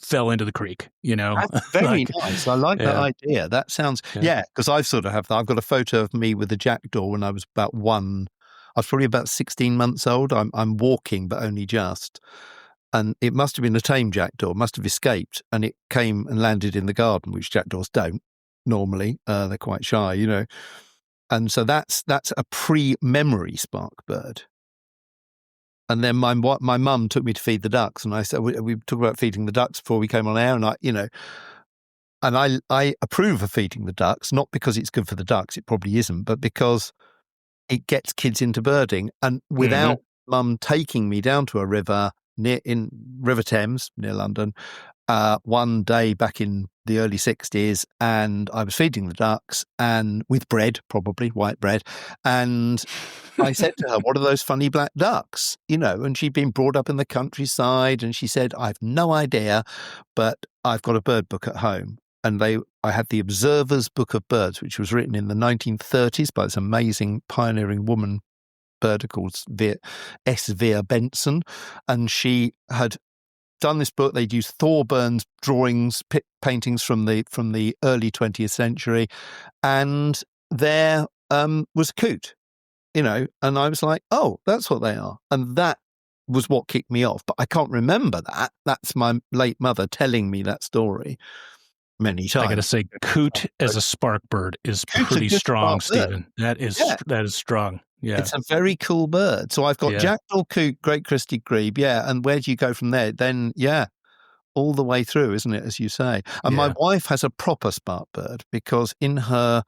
fell into the creek, That's very nice. I like that idea. That sounds, because I've sort of have that. I've got a photo of me with a jackdaw when I was about 1. I was probably about 16 months old. I'm walking, but only just. And it must have been a tame jackdaw, must have escaped. And it came and landed in the garden, which jackdaws don't normally. They're quite shy, And so that's a pre-memory spark bird. And then my mum took me to feed the ducks. And I said, we talked about feeding the ducks before we came on air. And I approve of feeding the ducks, not because it's good for the ducks, it probably isn't, but because it gets kids into birding. And without mum taking me down to a river in River Thames near London, one day back in the early 60s, and I was feeding the ducks and with bread, probably white bread. And I said to her, what are those funny black ducks? And she'd been brought up in the countryside, and she said, I've no idea, but I've got a bird book at home. And I had the Observer's Book of Birds, which was written in the 1930s by this amazing pioneering woman birder called S. Vera Benson, and she had done this book. They'd used Thorburns drawings, paintings from the early 20th century, and there was coot, and I was like, oh, that's what they are, and that was what kicked me off. But I can't remember that. That's my late mother telling me that story many times. I got to say, coot as a spark bird is Coot's pretty a good strong, spark bird. Stephen. That is strong. Yeah. It's a very cool bird. So I've got Yeah. jackdaw, coot, great crested grebe, and where do you go from there? Then, all the way through, isn't it, as you say? And my wife has a proper spark bird because in her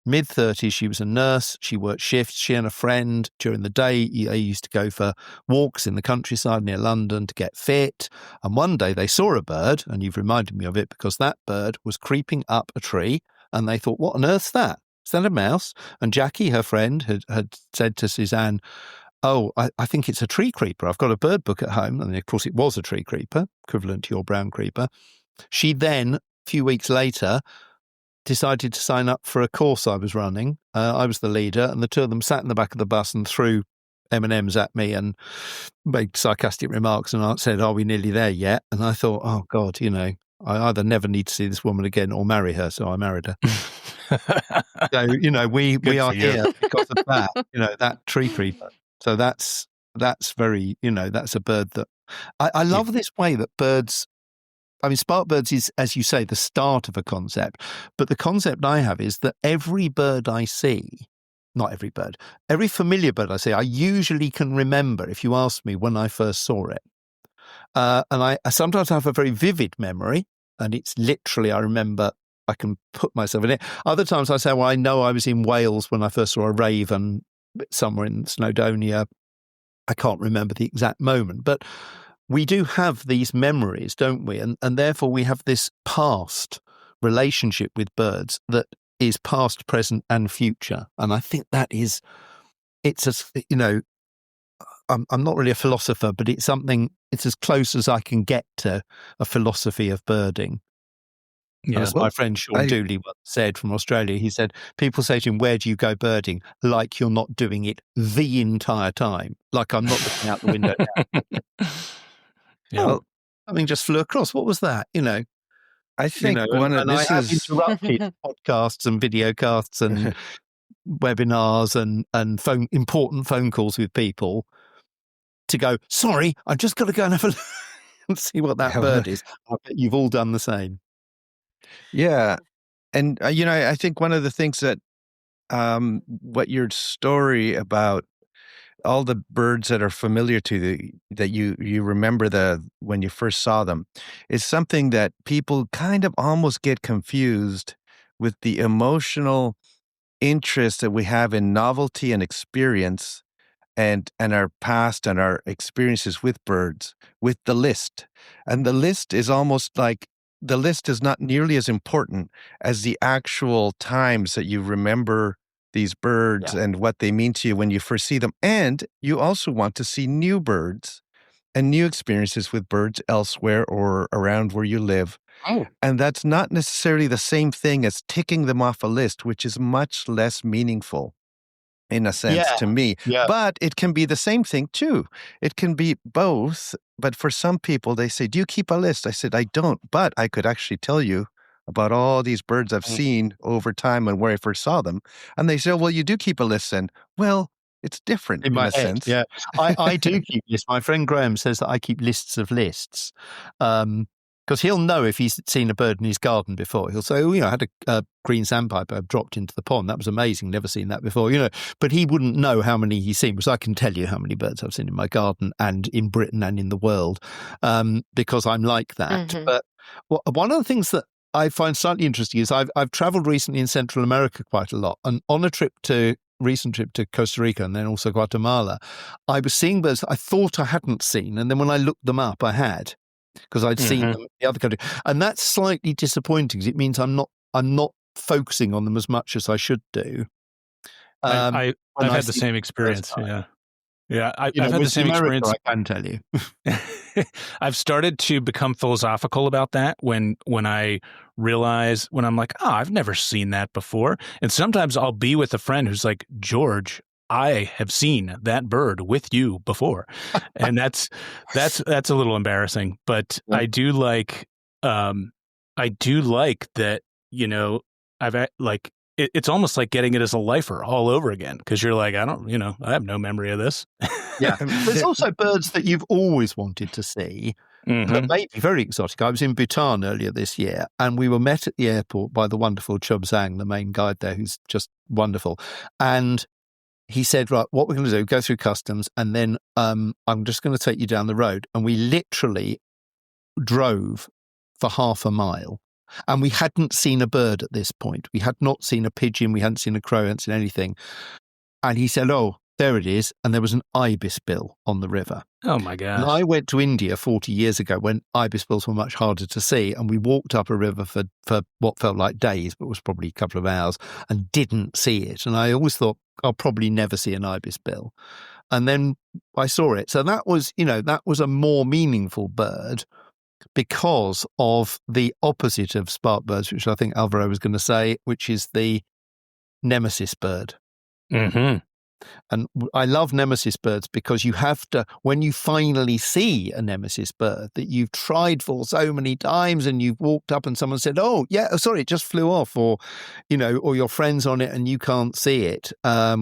mid-30s, she was a nurse. She worked shifts. She and a friend during the day, they used to go for walks in the countryside near London to get fit. And one day they saw a bird, and you've reminded me of it because that bird was creeping up a tree, and they thought, what on earth's that? Is that a mouse? And Jackie, her friend, had said to Suzanne, oh, I think it's a tree creeper. I've got a bird book at home. And of course, it was a tree creeper, equivalent to your brown creeper. She then, a few weeks later, decided to sign up for a course I was running. I was the leader, and the two of them sat in the back of the bus and threw M&Ms at me and made sarcastic remarks, and I said, are we nearly there yet? And I thought, oh, God, I either never need to see this woman again or marry her, so I married her. So, we are here because of that, that tree creeper. So that's very, that's a bird that I love this way that birds, spark birds is, as you say, the start of a concept. But the concept I have is that every bird I see, not every bird, every familiar bird I see, I usually can remember if you ask me when I first saw it. And I sometimes have a very vivid memory, and it's literally, I remember, I can put myself in it. Other times I say, well, I know I was in Wales when I first saw a raven somewhere in Snowdonia. I can't remember the exact moment, but we do have these memories, don't we? And therefore we have this past relationship with birds that is past, present, and future. And I think that is, I'm not really a philosopher, but it's as close as I can get to a philosophy of birding. Yeah. As my friend Sean Dooley once said from Australia, he said, people say to him, where do you go birding? Like you're not doing it the entire time. Like I'm not looking out the window now. Oh, something just flew across. What was that? I think I have interrupted podcasts and video casts and webinars and important phone calls with people to go, sorry, I've just got to go and have a look and see what that bird is. I bet you've all done the same. Yeah. And, I think one of the things that what your story about all the birds that are familiar to that you remember when you first saw them is something that people kind of almost get confused with the emotional interest that we have in novelty and experience and our past and our experiences with birds, with the list. And the list is almost like the list is not nearly as important as the actual times that you remember these birds and what they mean to you when you first see them. And you also want to see new birds and new experiences with birds elsewhere or around where you live. Oh. And that's not necessarily the same thing as ticking them off a list, which is much less meaningful in a sense to me. Yeah. But it can be the same thing too. It can be both. But for some people, they say, do you keep a list? I said, I don't, but I could actually tell you about all these birds I've seen over time and where I first saw them. And they say, well, you do keep a list then. Well, it's different in my a sense. Yeah, I do keep lists. My friend Graham says that I keep lists of lists because he'll know if he's seen a bird in his garden before. He'll say, I had a green sandpiper dropped into the pond. That was amazing. Never seen that before, But he wouldn't know how many he's seen, because I can tell you how many birds I've seen in my garden and in Britain and in the world because I'm like that. Mm-hmm. But one of the things that I find slightly interesting is I've traveled recently in Central America quite a lot, and on a recent trip to Costa Rica and then also Guatemala, I was seeing birds I thought I hadn't seen, and then when I looked them up, I had, because I'd seen them in the other country, and that's slightly disappointing because it means I'm not focusing on them as much as I should do. I've had the same experience. Yeah, I've had the same experience. I can tell you. I've started to become philosophical about that when I realize, when I'm like, I've never seen that before. And sometimes I'll be with a friend who's like, George, I have seen that bird with you before. And that's a little embarrassing, but Yeah. I do like that, it's almost like getting it as a lifer all over again, because you're like, I have no memory of this. Yeah. There's also birds that you've always wanted to see that may be very exotic. I was in Bhutan earlier this year, and we were met at the airport by the wonderful Chub Zhang, the main guide there, who's just wonderful. And he said, right, what we're going to do, go through customs, and then I'm just going to take you down the road. And we literally drove for half a mile. And we hadn't seen a bird at this point. We had not seen a pigeon. We hadn't seen a crow, hadn't seen anything. And he said, oh, there it is. And there was an ibis bill on the river. Oh, my gosh. And I went to India 40 years ago when ibis bills were much harder to see. And we walked up a river for what felt like days, but was probably a couple of hours, and didn't see it. And I always thought, I'll probably never see an ibis bill. And then I saw it. So that was a more meaningful bird, because of the opposite of spark birds, which I think Alvaro was going to say, which is the nemesis bird. Mm-hmm. And I love nemesis birds because you have to, when you finally see a nemesis bird that you've tried for so many times, and you've walked up and someone said, oh, yeah, sorry, it just flew off, or your friend's on it and you can't see it,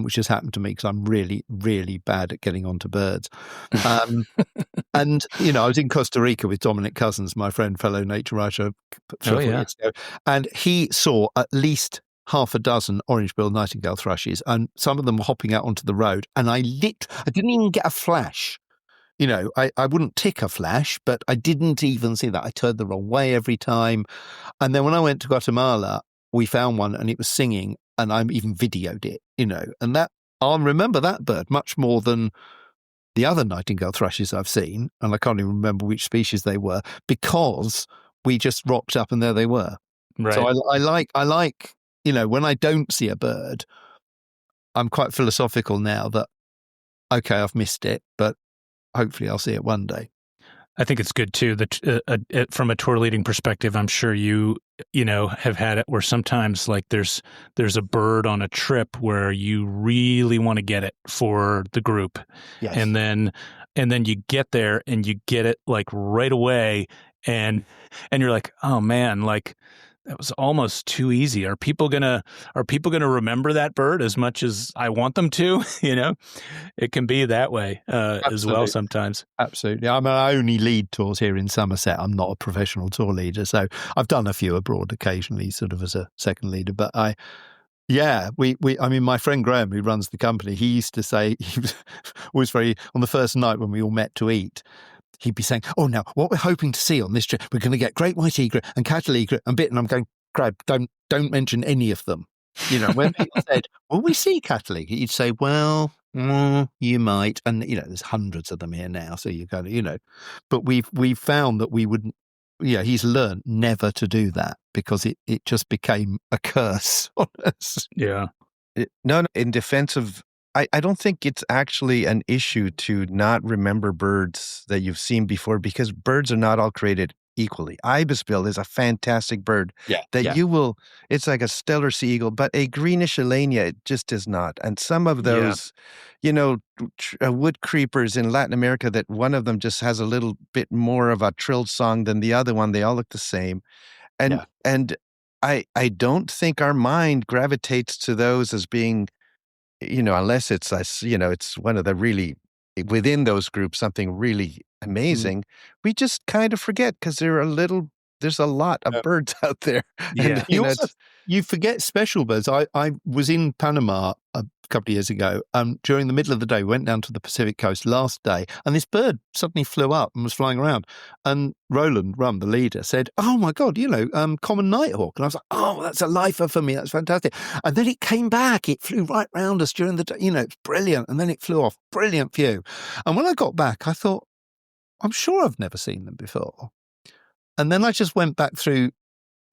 which has happened to me because I'm really, really bad at getting onto birds. And, I was in Costa Rica with Dominic Cousins, my friend, fellow nature writer, 4 years ago, and he saw at least half a dozen orange-billed nightingale thrushes, and some of them were hopping out onto the road. And I didn't even get a flash. I wouldn't tick a flash, but I didn't even see that. I turned the wrong way every time. And then when I went to Guatemala, we found one and it was singing, and I even videoed it, and that I'll remember that bird much more than the other nightingale thrushes I've seen. And I can't even remember which species they were, because we just rocked up and there they were. Right. So I like, when I don't see a bird, I'm quite philosophical now that, okay, I've missed it, but hopefully I'll see it one day. I think it's good too that from a tour leading perspective, I'm sure you have had it where sometimes like there's a bird on a trip where you really want to get it for the group. Yes. And then you get there and you get it like right away, and you're like, oh man, like that was almost too easy. Are people gonna remember that bird as much as I want them to? It can be that way as well sometimes. Absolutely. I only lead tours here in Somerset. I'm not a professional tour leader, so I've done a few abroad occasionally, sort of as a second leader. But my friend Graham, who runs the company, he used to say, he was on the first night when we all met to eat, he'd be saying, oh, now, what we're hoping to see on this trip, we're going to get great white egret and cattle egret and bit. And I'm going, Grab, don't mention any of them. When people said, will we see cattle egret? You'd say, well, you might. And, there's hundreds of them here now. So you kind of, but we've found that we wouldn't, he's learned never to do that, because it just became a curse on us. Yeah. No, in defense of, I don't think it's actually an issue to not remember birds that you've seen before, because birds are not all created equally. Ibisbill is a fantastic bird you will, it's like a stellar sea eagle, but a greenish Elenia, it just is not. And some of those, wood creepers in Latin America, that one of them just has a little bit more of a trilled song than the other one, they all look the same. And I don't think our mind gravitates to those as being, unless it's it's one of the really, within those groups, something really amazing, we just kind of forget, because there's a lot of birds out there. Yeah. And, You forget special birds. I was in Panama a couple of years ago. During the middle of the day, we went down to the Pacific coast last day, and this bird suddenly flew up and was flying around. And Roland Rum, the leader, said, oh my God, common nighthawk. And I was like, oh, that's a lifer for me. That's fantastic. And then it came back. It flew right round us during the day. It's brilliant. And then it flew off. Brilliant view. And when I got back, I thought, I'm sure I've never seen them before. And then I just went back through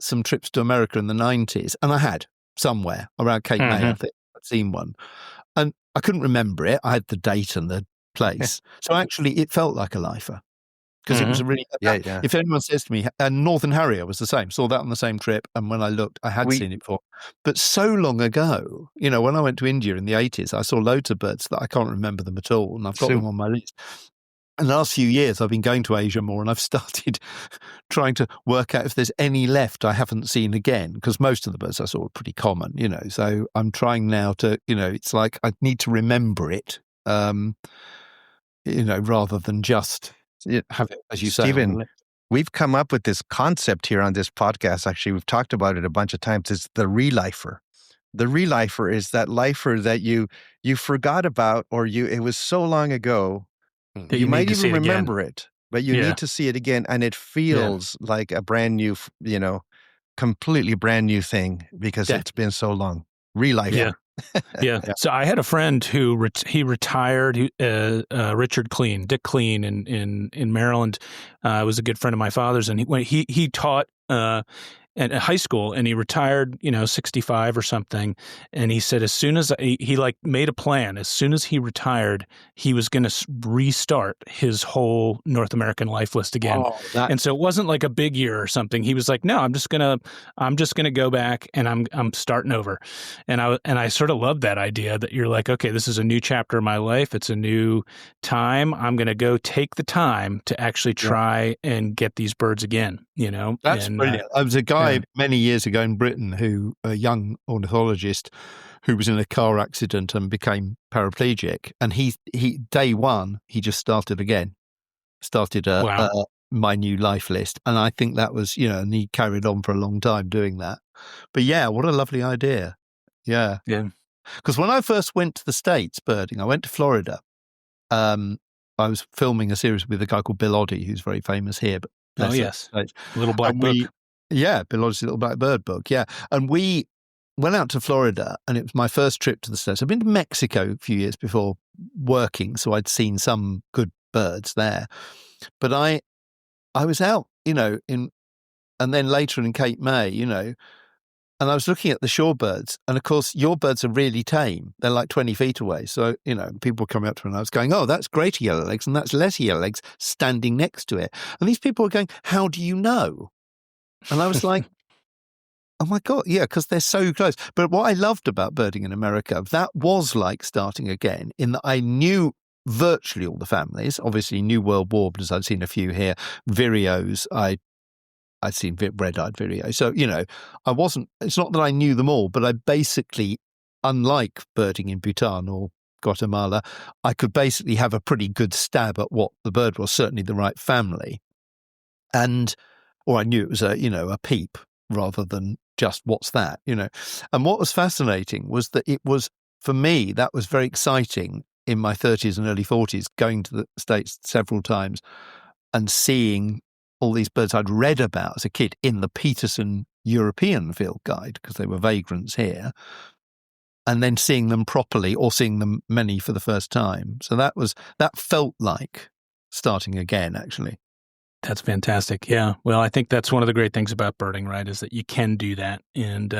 some trips to America in the 90s, and I had somewhere around Cape May, I think I'd seen one. And I couldn't remember it. I had the date and the place. So actually it felt like a lifer. because it was a really. Yeah. If anyone says to me, and Northern Harrier was the same, saw that on the same trip, and when I looked, I had seen it before, but so long ago. When I went to India in the 80s, I saw loads of birds that I can't remember them at all, and I've got them on my list. In the last few years, I've been going to Asia more, and I've started trying to work out if there's any left I haven't seen again, because most of the birds I saw are pretty common, So I'm trying now to, it's like I need to remember it, rather than just have it, as you say. Stephen, we've come up with this concept here on this podcast. Actually, we've talked about it a bunch of times. It's the relifer. The relifer is that lifer that you forgot about, or it was so long ago. You might even remember it, but you need to see it again, and it feels like a brand new, completely brand new thing because it's been so long. Relife. Yeah. So I had a friend who he retired. Richard Clean, Dick Clean, in Maryland, was a good friend of my father's, and he taught at high school, and he retired, 65 or something. And he said, as soon as he made a plan, as soon as he retired, he was going to restart his whole North American life list again. And so it wasn't like a big year or something. He was like, no, I'm just gonna go back, and I'm starting over. And I sort of love that idea that you're like, okay, this is a new chapter of my life. It's a new time. I'm going to go take the time to actually try and get these birds again, That's brilliant. I was a guy many years ago in Britain a young ornithologist who was in a car accident and became paraplegic. And he day one, he just started my new life list. And I think that was, and he carried on for a long time doing that. But what a lovely idea. Yeah. Because when I first went to the States birding, I went to Florida. I was filming a series with a guy called Bill Oddie, who's very famous here. But Little Black Book. Bill Oddie's Little Black Bird book. Yeah. And we went out to Florida, and it was my first trip to the States. I'd been to Mexico a few years before working, so I'd seen some good birds there. But I was out, and then later in Cape May, and I was looking at the shorebirds, and of course, your birds are really tame. They're like 20 feet away. So, people were coming up to me, and I was going, oh, that's greater yellowlegs, and that's lesser yellowlegs standing next to it. And these people were going, how do you know? And I was like, oh my God, because they're so close. But what I loved about birding in America, that was like starting again, in that I knew virtually all the families. Obviously, New World Warblers, I'd seen a few here. Vireos, I'd seen red-eyed vireo. So, it's not that I knew them all, but I basically, unlike birding in Bhutan or Guatemala, I could basically have a pretty good stab at what the bird was, certainly the right family. Or I knew it was a peep rather than just what's that, And what was fascinating was that it was, for me, that was very exciting in my 30s and early 40s, going to the States several times and seeing all these birds I'd read about as a kid in the Peterson European Field Guide, because they were vagrants here, and then seeing them properly, or seeing them many for the first time. So that felt like starting again, actually. That's fantastic. Yeah. Well, I think that's one of the great things about birding, right, is that you can do that. And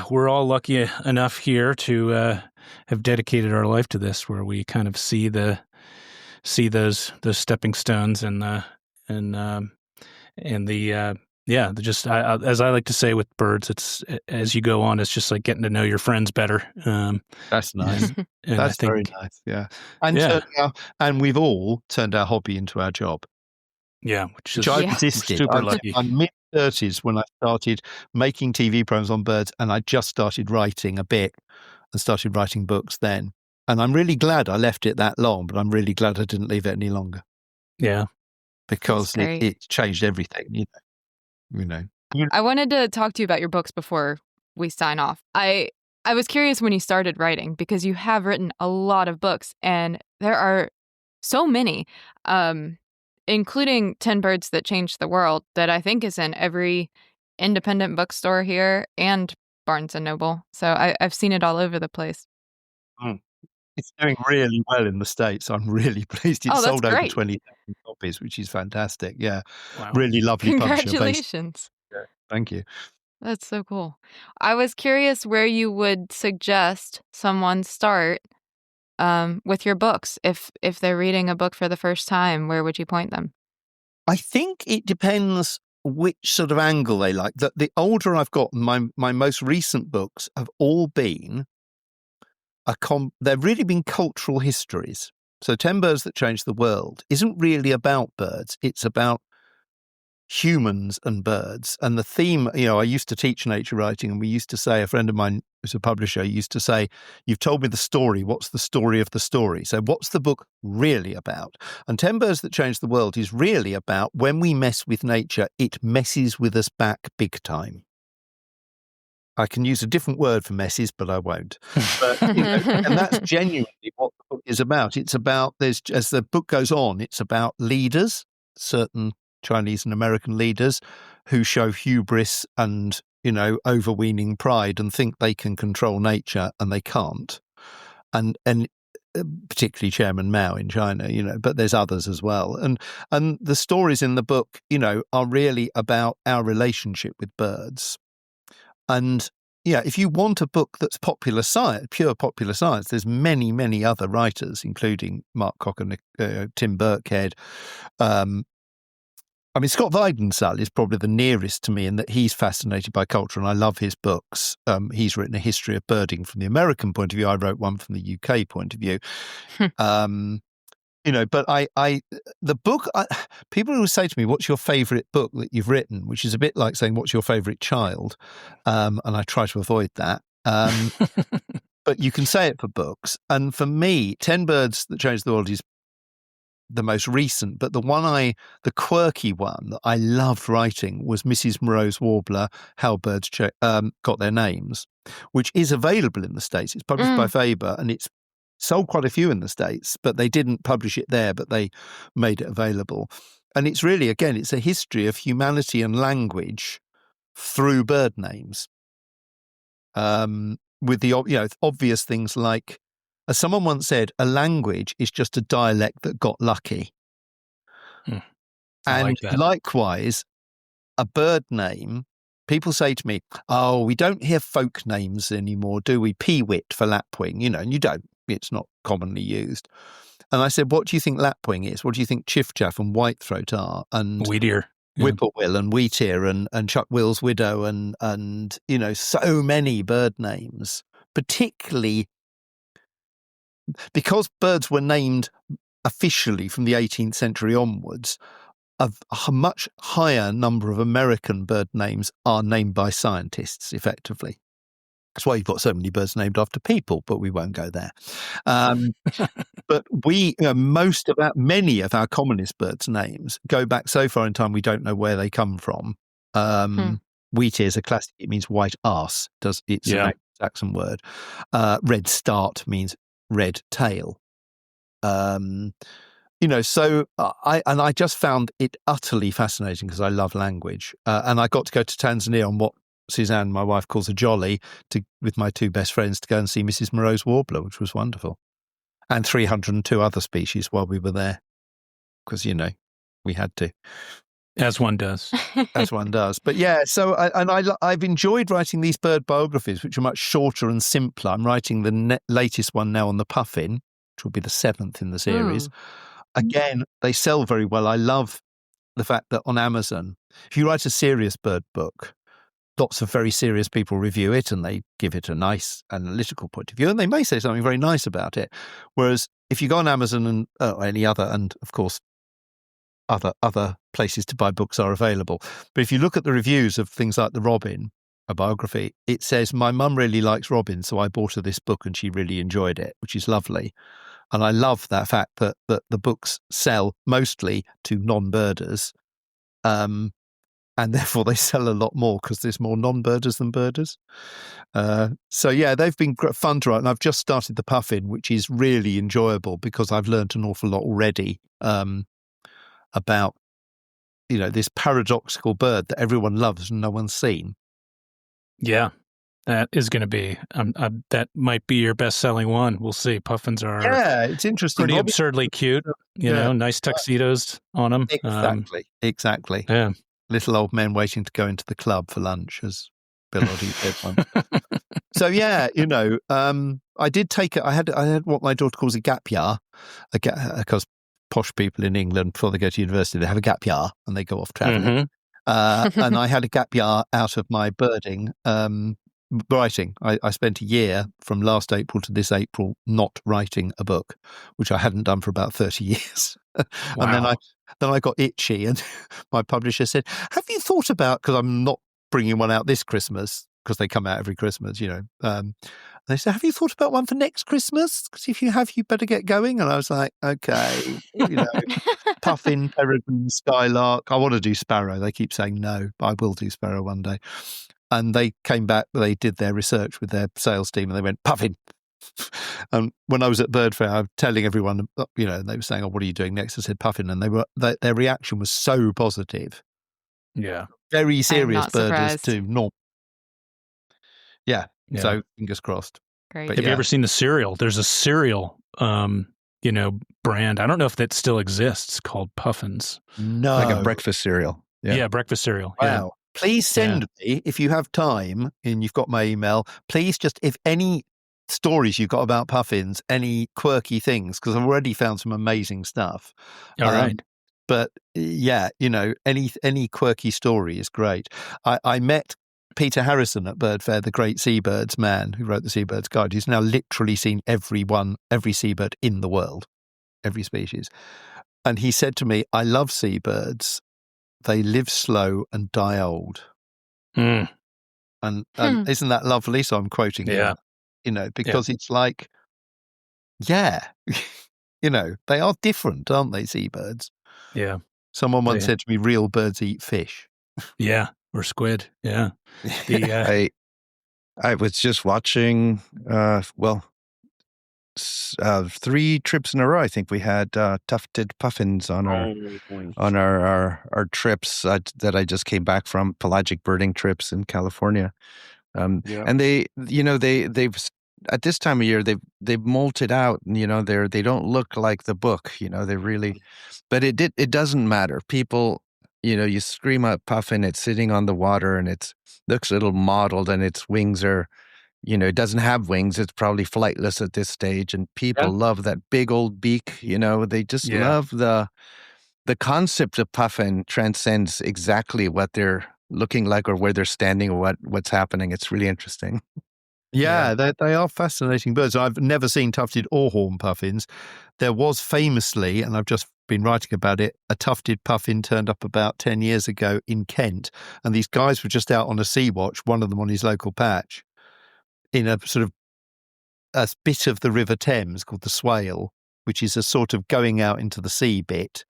we're all lucky enough here to have dedicated our life to this, where we kind of see those stepping stones and just as I like to say with birds, it's as you go on, it's just like getting to know your friends better. That's nice. And That's very nice. Yeah. And we've all turned our hobby into our job. Yeah, which I resisted. Super lucky. I'm mid-30s when I started making TV programs on birds, and I just started writing a bit and started writing books then. And I'm really glad I left it that long, but I'm really glad I didn't leave it any longer. Yeah. Because it changed everything, I wanted to talk to you about your books before we sign off. I was curious when you started writing, because you have written a lot of books, and there are so many, including 10 Birds That Changed the World, that I think is in every independent bookstore here and Barnes & Noble. So I've seen it all over the place. It's doing really well in the States. I'm really pleased. It's sold over great. 20,000 copies, which is fantastic. Yeah. Wow. Really lovely publisher. Congratulations. Thank you. That's so cool. I was curious where you would suggest someone start with your books? If they're reading a book for the first time, where would you point them? I think it depends which sort of angle they like. The older I've gotten, my most recent books have all been they've really been cultural histories. So 10 Birds That Changed the World isn't really about birds. It's about humans and birds. And the theme, I used to teach nature writing, and we used to say, a friend of mine who's a publisher used to say, you've told me the story. What's the story of the story? So what's the book really about? And 10 Birds That Changed the World is really about when we mess with nature, it messes with us back big time. I can use a different word for messes, but I won't. But, and that's genuinely what the book is about. It's about, as the book goes on, it's about leaders, certain Chinese and American leaders who show hubris and, overweening pride and think they can control nature, and they can't. And particularly Chairman Mao in China, but there's others as well. And the stories in the book, are really about our relationship with birds. And if you want a book that's popular science, pure popular science, there's many, many other writers, including Mark Cocker, Tim Birkhead. Scott Weidenthal is probably the nearest to me in that he's fascinated by culture, and I love his books. He's written a history of birding from the American point of view. I wrote one from the UK point of view. But the book, people who say to me, what's your favourite book that you've written? Which is a bit like saying, what's your favourite child? And I try to avoid that. But you can say it for books. And for me, 10 Birds That Changed the World is the most recent, but the quirky one that I loved writing was Mrs. Moreau's Warbler, How Birds Got Their Names, which is available in the States. It's published by Faber, and it's sold quite a few in the States, but they didn't publish it there, but they made it available. And it's really, again, it's a history of humanity and language through bird names. With the obvious things like, as someone once said, a language is just a dialect that got lucky. And like that. Likewise, a bird name, people say to me, oh, we don't hear folk names anymore, do we? Peewit for lapwing, and you don't. It's not commonly used. And I said, what do you think lapwing is? What do you think chiffchaff and whitethroat are? And Wheatear. Whippoorwill and wheatear and Chuck Will's widow and so many bird names, particularly because birds were named officially from the 18th century onwards. A much higher number of American bird names are named by scientists, effectively. That's why you've got so many birds named after people, but we won't go there. But many of our commonest birds' names go back so far in time we don't know where they come from. Wheatear is a classic; it means white arse. It's an Saxon word. Red start means red tail. So I just found it utterly fascinating because I love language, and I got to go to Tanzania on what Suzanne, my wife, calls a jolly with my two best friends to go and see Mrs. Moreau's Warbler, which was wonderful, and 302 other species while we were there, because we had to, as one does. As one does. But yeah, so I've enjoyed writing these bird biographies, which are much shorter and simpler. I'm writing the latest one now on the puffin, which will be the 7th in the series. Again, they sell very well. I love the fact that on Amazon, if you write a serious bird book, lots of very serious people review it and they give it a nice analytical point of view, and they may say something very nice about it. Whereas if you go on Amazon and any other, and of course other places to buy books are available, but if you look at the reviews of things like The Robin, a biography, it says, my mum really likes Robin, so I bought her this book and she really enjoyed it, which is lovely. And I love that fact that the books sell mostly to non-birders, and therefore they sell a lot more because there's more non-birders than birders. So yeah, they've been fun to write, and I've just started the puffin, which is really enjoyable because I've learned an awful lot already about this paradoxical bird that everyone loves and no one's seen. Yeah, that is going to be that might be your best-selling one. We'll see. Puffins are it's interesting, pretty absurdly cute. Nice tuxedos on them. Exactly. Yeah. Little old men waiting to go into the club for lunch, as Bill Oddie said once. So yeah, I did take it. I had what my daughter calls a gap year, because posh people in England, before they go to university, they have a gap year and they go off traveling. And I had a gap year out of my birding writing. I spent a year from last April to this April not writing a book, which I hadn't done for about 30 years. Wow. And then I got itchy, and my publisher said, "Have you thought about?" Because I'm not bringing one out this Christmas, because they come out every Christmas, they said, "Have you thought about one for next Christmas? Because if you have, you better get going." And I was like, "Okay, Puffin, Peregrine, Skylark. I want to do Sparrow." They keep saying no, but I will do Sparrow one day. And they came back, they did their research with their sales team, and they went, "Puffin." And when I was at Bird Fair, I was telling everyone, they were saying, "Oh, what are you doing next?" I said, "Puffin." And their reaction was so positive. Yeah. Very serious not birders surprised. too. Normal. Yeah. Yeah. So fingers crossed. Great. But Have you ever seen the cereal? There's a cereal, brand. I don't know if that still exists, called Puffins. No. Like a breakfast cereal. Yeah, breakfast cereal. Wow. Please send me, if you have time and you've got my email, please just, if any stories you've got about puffins, any quirky things, because I've already found some amazing stuff. All right. But yeah, any quirky story is great. I met Peter Harrison at Bird Fair, the great seabirds man who wrote the Seabirds Guide. He's now literally seen every seabird in the world, every species. And he said to me, "I love seabirds. They live slow and die old." Mm. And isn't that lovely? So I'm quoting him, because it's like, yeah, they are different, aren't they, seabirds? Yeah. Someone once said to me, "Real birds eat fish." Yeah. Or squid. Yeah. I was just watching, 3 trips in a row. I think we had tufted puffins on our trips that I just came back from, pelagic birding trips in California. And they've at this time of year they've molted out, and they don't look like the book. They really, but it doesn't matter. People, you scream out puffin, it's sitting on the water and it looks a little mottled, and its wings are, it doesn't have wings. It's probably flightless at this stage, and people love that big old beak. They just love the concept of puffin transcends exactly what they're looking like or where they're standing or what's happening. It's really interesting. Yeah, they are fascinating birds. I've never seen tufted or horned puffins. There was famously, and I've just been writing about it, a tufted puffin turned up about 10 years ago in Kent, and these guys were just out on a sea watch, one of them on his local patch, in a sort of a bit of the River Thames called the Swale, which is a sort of going out into the sea bit.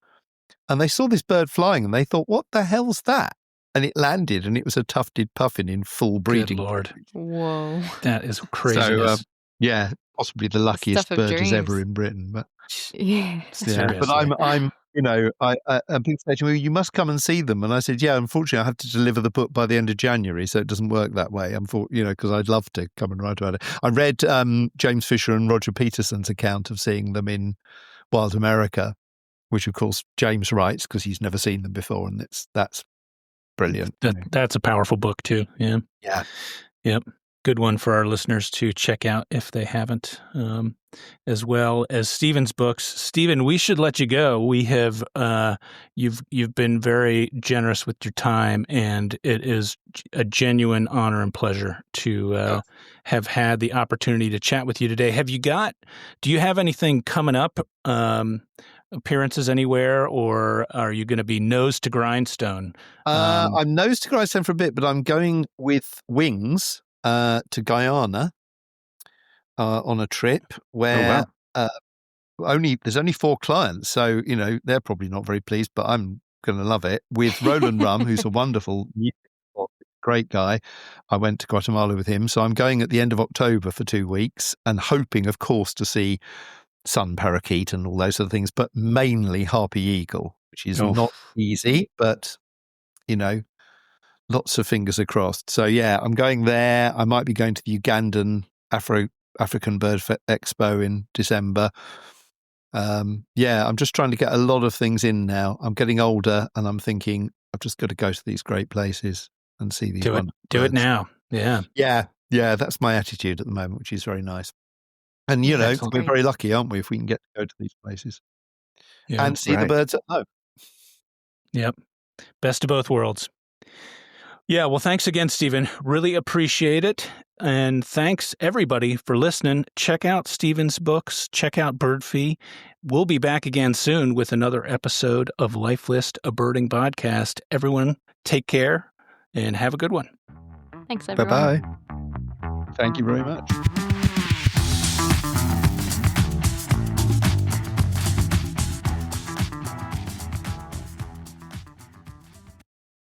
And they saw this bird flying and they thought, "What the hell's that?" And it landed, and it was a tufted puffin in full breeding. Good Lord. Whoa. That is craziness. So, possibly the luckiest Stuff of bird as dreams. ever in Britain. But Yeah. Seriously. but I'm and people say to me, "You must come and see them." And I said, "Yeah, unfortunately, I have to deliver the book by the end of January, so it doesn't work that way. Because I'd love to come and write about it." I read James Fisher and Roger Peterson's account of seeing them in Wild America, which of course James writes because he's never seen them before, and that's brilliant. That's a powerful book too. Yeah. Yeah. Yep. Good one for our listeners to check out if they haven't, as well as Stephen's books. Stephen, we should let you go. We have you've been very generous with your time, and it is a genuine honor and pleasure to have had the opportunity to chat with you today. Do you have anything coming up? Appearances anywhere, or are you going to be nose to grindstone? I'm nose to grindstone for a bit, but I'm going with Wings to Guyana on a trip where there's only 4 clients, so they're probably not very pleased, but I'm going to love it. With Roland Rum, who's a wonderful, great guy. I went to Guatemala with him, so I'm going at the end of October for 2 weeks, and hoping, of course, to see sun parakeet and all those other things, but mainly harpy eagle, which is not easy, but lots of fingers are crossed. So yeah, I'm going there. I might be going to the Ugandan African Bird Expo in December. I'm just trying to get a lot of things in now. I'm getting older, and I'm thinking I've just got to go to these great places and see these. Do it now. Yeah. Yeah, that's my attitude at the moment, which is very nice. And, Excellent. we're very lucky, aren't we, if we can get to go to these places Yeah. and see the Right. birds at home. Yep. Best of both worlds. Yeah. Well, thanks again, Stephen. Really appreciate it. And thanks, everybody, for listening. Check out Stephen's books. Check out BirdFee. We'll be back again soon with another episode of Life List, a birding podcast. Everyone, take care and have a good one. Thanks, everyone. Bye-bye. Thank you very much.